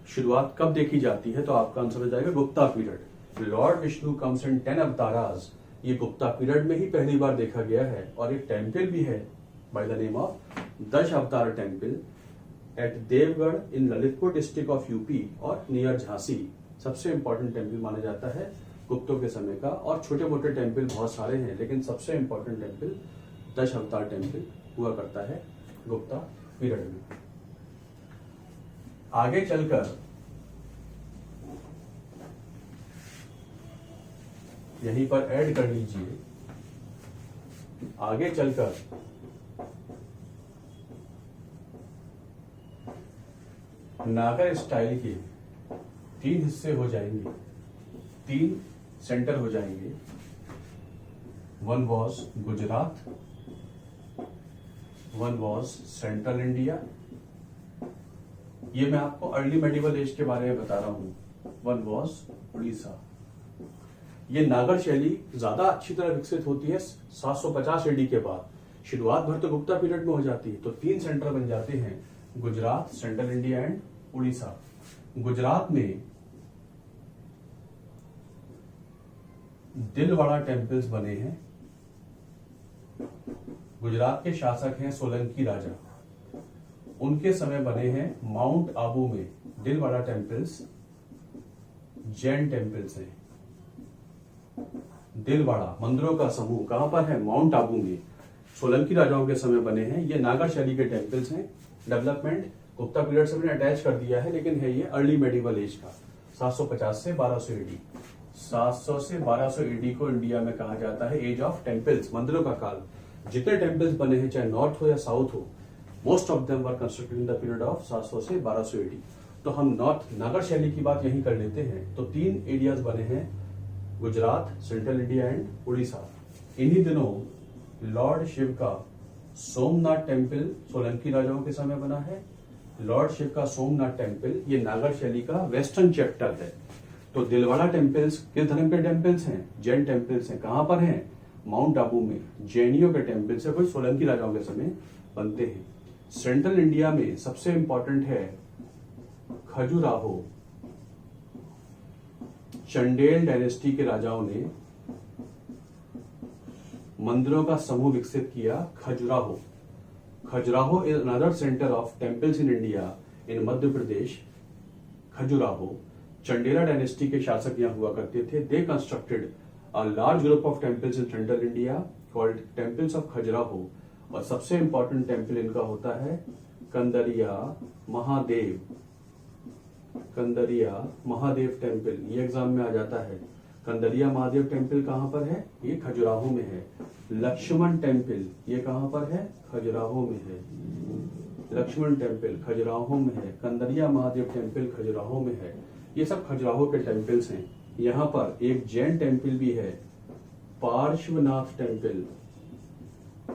शुरुआत कब देखी जाती है, तो आपका आंसर हो जाएगा Gupta period. Lord Vishnu comes in 10 अवतारास, ये गुप्ता पीरियड में ही पहली बार देखा गया है। और एक टेम्पल भी है by the name of 10 avatar temple at Deogarh in Lalitpur district of UP और नियर झांसी। सबसे इंपॉर्टेंट टेम्पल माना जाता है गुप्तों के समय का। और छोटे मोटे टेम्पल बहुत सारे हैं, लेकिन सबसे इंपॉर्टेंट टेम्पल 10 अवतार टेम्पल हुआ करता है गुप्ता पीरियड में। आगे चलकर यहीं पर ऐड कर लीजिए, आगे चलकर नागर स्टाइल के 3 हिस्से हो जाएंगे, 3 सेंटर हो जाएंगे। One was Gujarat, one was central India, ये मैं आपको अर्ली मेडिवल एज के बारे में बता रहा हूँ। One was Orissa. ये नागर शैली ज्यादा अच्छी तरह विकसित होती है 750 एडी के बाद। शुरुआत भर तो गुप्ता पीरियड में हो जाती है। तो 3 सेंटर बन जाते हैं, Gujarat, central India and Orissa. Gujarat में दिलवाड़ा टेम्पल्स बने हैं। गुजरात के शासक हैं सोलंकी राजा, उनके समय बने हैं माउंट आबू में दिलवाड़ा टेम्पल्स। जैन टेम्पल्स हैं। दिलवाड़ा मंदिरों का समूह कहां पर है? माउंट आबू में। सोलंकी राजाओं के समय बने हैं। ये नागर शैली के टेम्पल्स हैं। डेवलपमेंट गुप्ता पीरियड से मैंने अटैच कर दिया है, लेकिन है ये अर्ली मेडिवल एज का। 750 से 1200 एडी। 700 से 1200 एडी को इंडिया में कहा जाता है एज ऑफ टेम्पल्स, मंदिरों का काल। जितने टेम्पल्स बने हैं, चाहे नॉर्थ हो या साउथ हो, most of them were constructed in the period of 700 से 1200 एडी। तो हम नॉर्थ नागर शैली की बात यहीं कर लेते हैं। तो 3 एरियाज बने हैं, Gujarat, central India and Orissa. इन्हीं दिनों लॉर्ड शिव का सोमनाथ टेम्पल सोलंकी राजाओं के समय बना है। लॉर्ड शिव का सोमनाथ टेम्पल ये नागर शैली का वेस्टर्न चैप्टर है। तो दिलवाड़ा टेम्पल्स किस धर्म के टेम्पल्स हैं? जैन टेम्पल्स हैं। कहां पर हैं? माउंट आबू में। जैनियों के टेम्पल्स है, कोई सोलंकी राजाओं के समय बनते हैं। सेंट्रल इंडिया में सबसे इंपॉर्टेंट है खजुराहो। चंडेल डायनेस्टी के राजाओं ने मंदिरों का समूह विकसित किया, Khajuraho. Khajuraho is another centre of temples in India in Madhya Pradesh. Khajuraho Chandela dynasty के शासक यहां हुआ करते थे। They constructed a large group of temples in central India called temples of Khajuraho. और सबसे इंपॉर्टेंट टेम्पल इनका होता है कंदरिया महादेव। कंदरिया महादेव टेम्पल, ये एग्जाम में आ जाता है। कंदरिया महादेव टेम्पल कहां पर है? ये खजुराहो में है। लक्ष्मण टेम्पल ये कहां पर है? खजुराहो में है। लक्ष्मण टेम्पल खजुराहो में है। कंदरिया महादेव टेम्पल खजुराहो में है। ये सब खजुराहो के टेम्पल्स हैं। यहाँ पर एक जैन टेम्पल भी है, पार्श्वनाथ टेम्पल।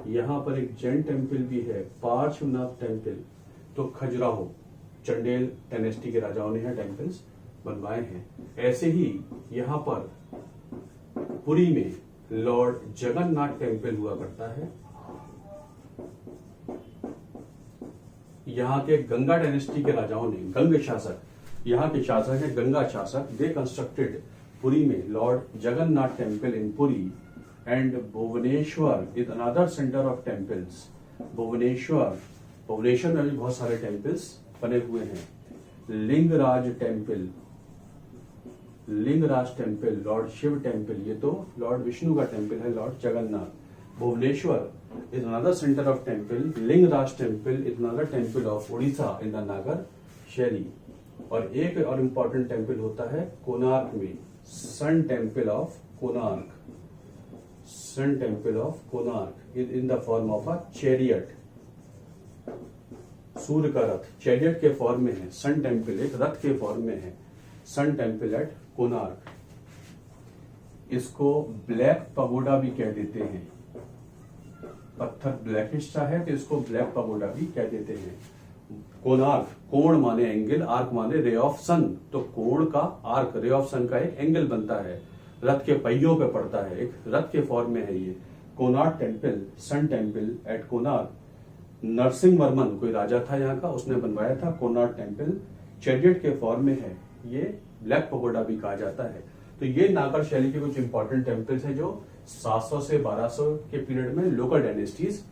यहाँ पर एक जैन टेम्पल भी है, पार्श्वनाथ टेम्पल। तो खजुराहो चंडेल डायनेस्टी के राजाओं ने टेम्पल्स बनवाए हैं। ऐसे ही यहाँ पर पुरी में लॉर्ड जगन्नाथ टेम्पल हुआ करता है। यहाँ के गंगा डायनेस्टी के राजाओं ने, गंग शासक, यहाँ के शासक है गंगा शासक, दे कंस्ट्रक्टेड पुरी में lord Jagannath temple in Puri. And Bhubaneswar is another centre of temples. Bhubaneswar में भी बहुत सारे टेम्पल्स बने हुए हैं। Lingaraj temple, Lingaraj temple, lord Shiv temple, ये तो लॉर्ड विष्णु का टेम्पल है, lord Jagannath. Bhubaneswar is another centre of temple. Lingaraj temple is another temple of Orissa in the Nagara shaili. और एक और इम्पोर्टेंट टेम्पल होता है कोणार्क में, sun temple of Konark. Sun temple of Konark in the form of a chariot. सूर्य का रथ चैरियट के फॉर्म में है। सन टेम्पल एक रथ के फॉर्म में है। Sun temple at Konark. इसको ब्लैक पगोडा भी कह देते हैं। पत्थर ब्लैकिश सा है तो इसको ब्लैक पगोडा भी कह देते हैं। कोणार्क, कोण माने एंगल, आर्क माने रे ऑफ सन। तो कोण का आर्क, रे ऑफ सन का एक एंगल बनता है, रथ के पहियों पे पड़ता है, एक रथ के फॉर्म में है ये। Konark temple, sun temple at Konark. Narasimha Varman कोई राजा था यहाँ का, उसने बनवाया था कोणार्क टेम्पल। चैरियट के फॉर्म में है, ये ब्लैक पगोडा भी कहा जाता है। तो ये नागर शैली के कुछ इंपॉर्टेंट टेम्पल्स हैं जो 700 से 1200 के पीरियड में लोकल डायनेस्टीज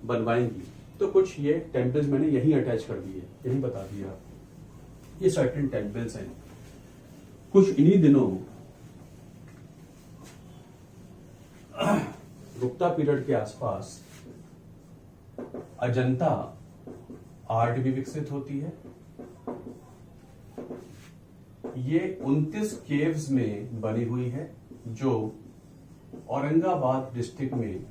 बनवाएंगी। तो कुछ ये टेम्पल्स मैंने यही अटैच कर दिए, यही बता दिया। ये सर्टेन टेम्पल्स हैं। कुछ इन्हीं दिनों गुप्ता पीरियड के आसपास अजंता आर्ट भी विकसित होती है। ये 29 केव्स में बनी हुई है जो औरंगाबाद डिस्ट्रिक्ट में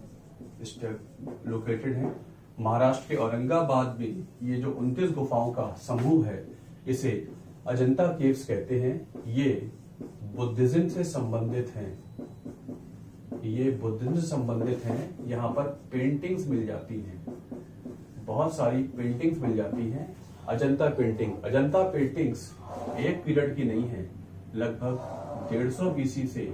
लोकेटेड है। महाराष्ट्र के औरंगाबाद में ये जो 29 गुफाओं का समूह है, इसे अजंता केव्स कहते हैं। ये बुद्धिज्म से संबंधित हैं। ये बुद्धिज्म से संबंधित हैं। यहाँ पर पेंटिंग्स मिल जाती हैं, बहुत सारी पेंटिंग्स मिल जाती हैं। अजंता पेंटिंग्स एक पीरियड की नहीं है, लगभग 150 बीसी से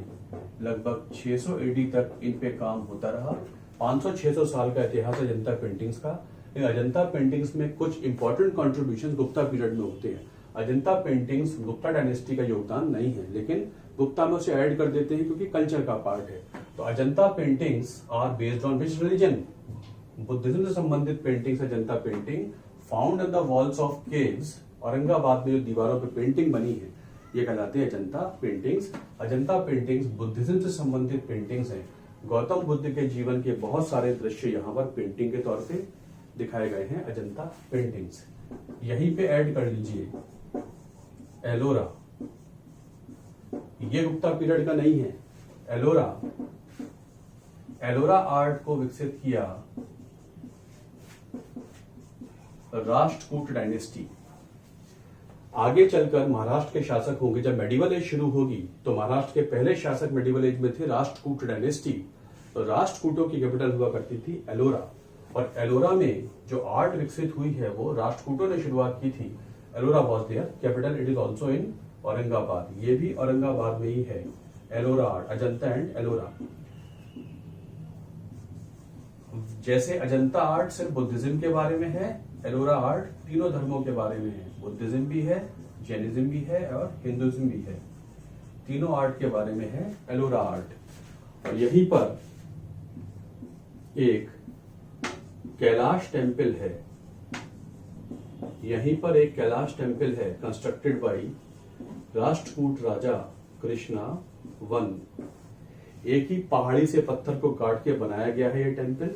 लगभग 600 एडी तक इन पे काम होता रहा। 500-600 साल का इतिहास है अजंता पेंटिंग्स का। इन अजंता पेंटिंग्स में कुछ इंपॉर्टेंट कॉन्ट्रीब्यूशन गुप्ता पीरियड में होते हैं। अजंता पेंटिंग्स गुप्ता डायनेस्टी का योगदान नहीं है, लेकिन गुप्ता में उसे ऐड कर देते हैं क्योंकि कल्चर का पार्ट है। तो Ajanta paintings are based on which religion? Buddhism से संबंधित paintings. Ajanta painting found in the walls of caves, Aurangabad में जो दीवारों पर पेंटिंग बनी है ये कहलाते हैं Ajanta paintings. Ajanta paintings Buddhism से संबंधित पेंटिंग्स हैं। गौतम बुद्ध के जीवन के बहुत सारे दृश्य यहाँ पर पेंटिंग के तौर पे दिखाए गए हैं, अजंता पेंटिंग्स। यहीं पे ऐड कर लीजिए एलोरा, ये गुप्ता पीरियड का नहीं है। एलोरा आर्ट को विकसित किया राष्ट्रकूट डायनेस्टी। आगे चलकर महाराष्ट्र के शासक होंगे, जब मेडिवल एज शुरू होगी तो महाराष्ट्र के पहले शासक मेडिवल एज में थे राष्ट्रकूट डायनेस्टी। तो राष्ट्रकूटों की कैपिटल हुआ करती थी एलोरा, और एलोरा में जो आर्ट विकसित हुई है वो राष्ट्रकूटों ने शुरुआत की थी। Ellora was their capital, it is also in Aurangabad, ये भी औरंगाबाद में ही है। Ellora art, Ajanta and Ellora. जैसे अजंता आर्ट सिर्फ बुद्धिज्म के बारे में है, एलोरा आर्ट तीनों धर्मों के बारे में है। बुद्धिज्म भी है, जैनिज्म भी है और हिंदुइज्म भी है। तीनों आर्ट के बारे में है एलोरा आर्ट। और यहीं पर एक कैलाश टेम्पल है, यहीं पर एक कैलाश टेम्पल है constructed by Rashtrakuta raja Krishna one. एक ही पहाड़ी से पत्थर को काट के बनाया गया है ये टेम्पल,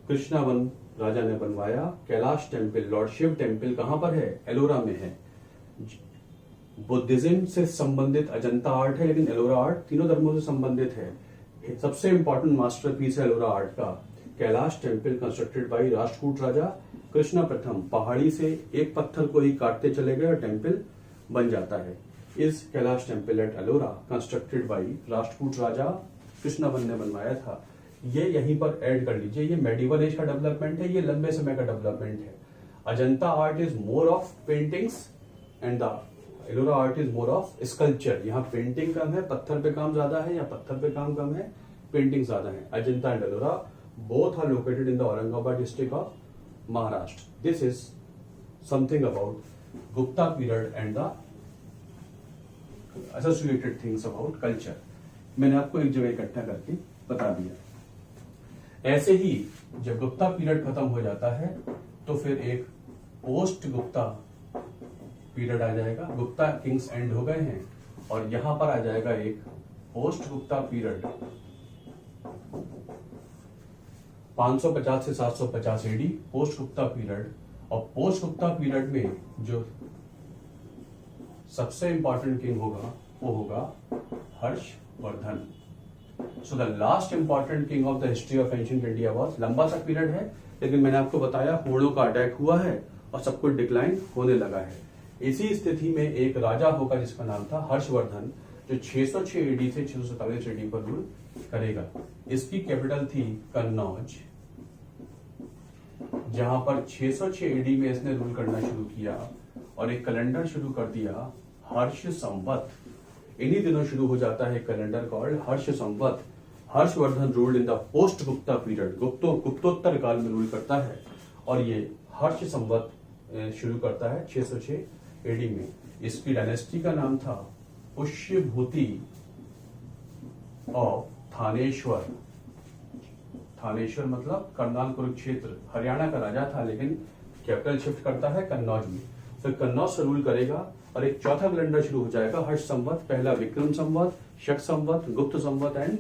कृष्णा वन राजा ने बनवाया। Kailash temple, lord Shiv temple कहां पर है? एलोरा में है। बुद्धिज्म से संबंधित अजंता आर्ट है, लेकिन एलोरा आर्ट तीनों धर्मों से संबंधित है। सबसे इंपॉर्टेंट मास्टरपीस है एलोरा आर्ट का Kailash temple, constructed by Rashtrakuta raja Krishna Pratham. पहाड़ी से एक पत्थर को ही काटते चले गए और टेम्पल बन जाता है। इस Kailash temple at Ellora constructed by Rashtrakuta raja Krishna one ने बनवाया था। ये यहीं पर ऐड कर लीजिए, ये मेडिवल एज का डेवलपमेंट है, ये लंबे समय का डेवलपमेंट है। Ajanta art is more of paintings and the Ellora art is more of sculpture. यहाँ पेंटिंग कम है, पत्थर पे काम ज्यादा है, या पत्थर पे काम कम है, पेंटिंग ज्यादा है। Ajanta and Ellora both are located in the Aurangabad district of Maharashtra. This is something about Gupta period and the associated things about culture. मैंने आपको एक जगह इकट्ठा करके बता दिया। ऐसे ही जब गुप्ता पीरियड खत्म हो जाता है तो फिर एक पोस्ट गुप्ता पीरियड आ जाएगा। गुप्ता किंग्स एंड हो गए हैं और यहां पर आ जाएगा एक पोस्ट गुप्ता पीरियड 550 से 750 एडी, पोस्ट गुप्ता पीरियड। और पोस्ट गुप्ता पीरियड में जो सबसे इंपॉर्टेंट किंग होगा वो होगा Harshvardhan. So the last important king of the history of ancient India was, लंबा सा पीरियड है लेकिन मैंने आपको बताया हुणों का अटैक हुआ है और सब कुछ डिक्लाइन होने लगा है। इसी स्थिति में एक राजा होगा जिसका नाम था हर्षवर्धन, जो 606 एडी से 647 एडी पर रूल करेगा। इसकी कैपिटल थी कन्नौज, जहां पर 606 एडी में इसने रूल करना शुरू किया और एक कैलेंडर शुरू कर दिया हर्ष संवत। इन्हीं दिनों शुरू हो जाता है calendar called Harsha Samvat. Harshvardhan ruled in the post Gupta period, गुप्तोत्तर काल में रूल करता है और ये हर्ष संवत शुरू करता है 606 एडी में। इसकी डायनेस्टी का नाम था पुष्यभूति ऑफ थानेश्वर। थानेश्वर मतलब करनाल कुरुक्षेत्र, हरियाणा का राजा था लेकिन कैपिटल शिफ्ट करता है कन्नौज में। फिर कन्नौज से रूल करेगा और एक चौथा कैलेंडर शुरू हो जाएगा हर्ष संवत। पहला विक्रम संवत, शक संवत, गुप्त संवत एंड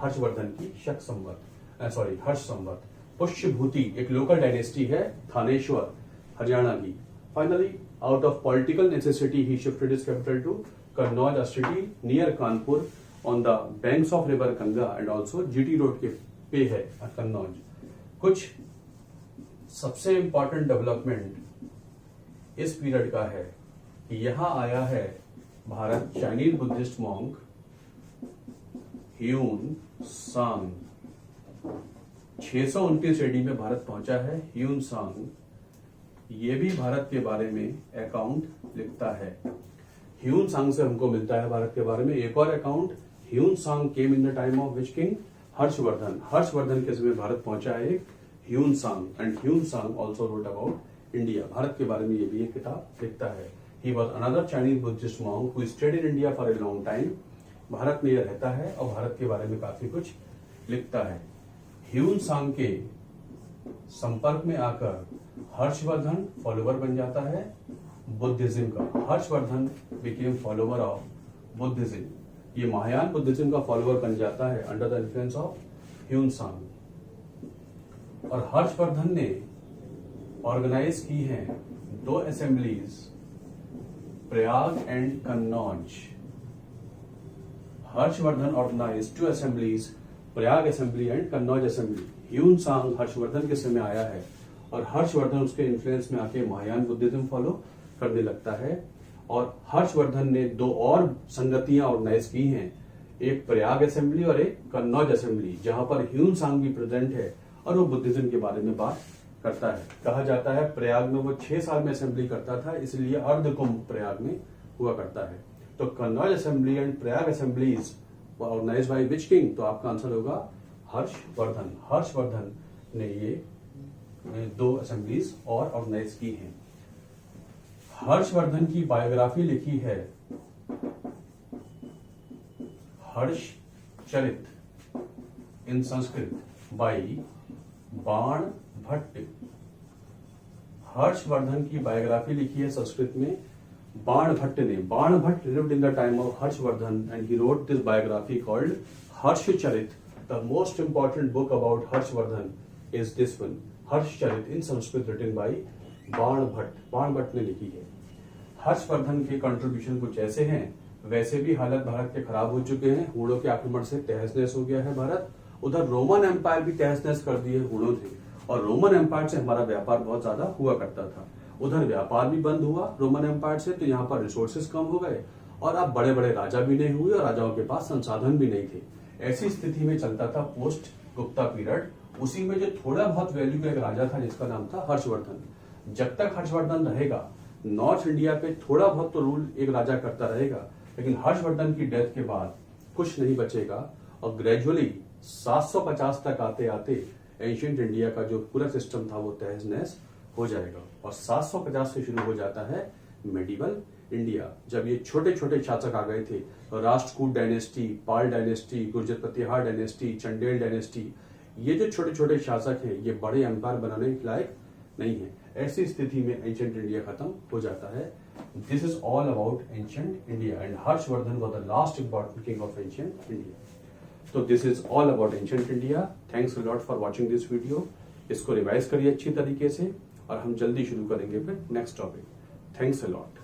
हर्षवर्धन की शक संवत, सॉरी हर्ष संवत। पुष्यभूति एक लोकल डायनेस्टी है थानेश्वर हरियाणा की। Finally out of political necessity he shifted his capital to Kannauj, a city near Kanpur on the banks of river Ganga and also GT road के पे है कन्नौज। कुछ सबसे इंपॉर्टेंट डेवलपमेंट इस पीरियड का है कि यहां आया है Bharat Chinese Buddhist monk Hyun सांग। 629 एडी में भारत पहुंचा है ह्यून सांग। ये भी भारत के बारे में अकाउंट लिखता है। ह्यून सांग से हमको मिलता है भारत के बारे में एक और account. Hiuen Tsang came in the time of which king? Harshvardhan. Harshvardhan के समय भारत पहुंचा है एक Hiuen Tsang, and Hiuen Tsang also wrote about India. Bharat के बारे में ये भी एक किताब लिखता है। He was another Chinese Buddhist monk who stayed in India for a long time. Bharat में यह रहता है और भारत के बारे में काफी कुछ लिखता है। ह्यून सांग के संपर्क में आकर हर्षवर्धन फॉलोवर बन जाता है बुद्धिज्म का। Harshavardhana became follower of Buddhism. ये महायान बुद्धिज्म का फॉलोवर बन जाता है under the influence of Hiuen Tsang. और हर्षवर्धन ने ऑर्गेनाइज की हैं 2 assemblies, Prayag and Kannauj. Harshavardhana organise 2 assemblies, Prayag assembly and Kannauj assembly. Hiuen Tsang Harshavardhana के समय आया है और हर्षवर्धन उसके इन्फ्लुएंस में आके महायान बुद्धिज्म फॉलो करने लगता है। और हर्षवर्धन ने 2 और संगतियां ऑर्गेनाइज की हैं, एक प्रयाग असेंबली और एक कन्नौज असेंबली, जहां पर ह्यून सांग भी प्रेजेंट है और वो बुद्धिज्म के बारे में बात करता है। कहा जाता है प्रयाग में वो 6 साल में असेंबली करता था, इसलिए अर्ध कुंभ प्रयाग में हुआ करता है। तो Kannauj assembly and Prayag assemblies organise by which king? तो आपका आंसर होगा हर्षवर्धन। हर्षवर्धन ने ये 2 असेंबलीज और ऑर्गेनाइज की हैं। हर्षवर्धन की बायोग्राफी लिखी है हर्षचरित इन संस्कृत बाई बाण भट्ट। हर्षवर्धन की बायोग्राफी लिखी है संस्कृत में बाण भट्ट ने। Bana Bhatta lived in the time of Harshavardhana and he wrote this biography called Harshacharita. The most important book about Harshavardhana is this one, Harshacharita in Sanskrit, written by Bana Bhatta. बाण भट्ट ने लिखी है। हर्षवर्धन के कंट्रीब्यूशन कुछ ऐसे हैं। वैसे भी हालत भारत के खराब हो चुके हैं, हूणों के आक्रमण से तहस नहस हो गया है भारत। उधर रोमन एम्पायर भी तहस नहस कर दिए हूणों थे, और रोमन एम्पायर से हमारा व्यापार बहुत ज्यादा हुआ करता था। उधर व्यापार भी बंद हुआ रोमन एम्पायर से, तो यहाँ पर रिसोर्सेज कम हो गए और अब बड़े बड़े राजा भी नहीं हुए और राजाओं के पास संसाधन भी नहीं थे। ऐसी स्थिति में चलता था पोस्ट गुप्ता पीरियड। उसी में जो थोड़ा बहुत वैल्यू का एक राजा था जिसका नाम था हर्षवर्धन। जब तक हर्षवर्धन रहेगा नॉर्थ इंडिया पे थोड़ा बहुत तो रूल एक राजा करता रहेगा, लेकिन हर्षवर्धन की डेथ के बाद कुछ नहीं बचेगा और ग्रेजुअली 750 तक आते आते एंशिएंट इंडिया का जो पूरा सिस्टम था वो तहस नहस हो जाएगा। और 750 से शुरू हो जाता है मेडिवल इंडिया, जब ये छोटे छोटे शासक आ गए थे। तो राष्ट्रकूट डायनेस्टी, पाल डायनेस्टी, गुर्जर प्रतिहार डायनेस्टी, चंडेल डायनेस्टी, ये जो छोटे छोटे शासक हैं ये बड़े एम्पायर बनाने के लायक नहीं है। ऐसी स्थिति में एंशिएंट इंडिया खत्म हो जाता है। This is all about ancient India and Harshvardhan was the last important king of ancient India. तो this is all about ancient India. Thanks a lot for watching this video. इसको रिवाइज करिए अच्छी तरीके से और हम जल्दी शुरू करेंगे फिर next topic. Thanks a lot.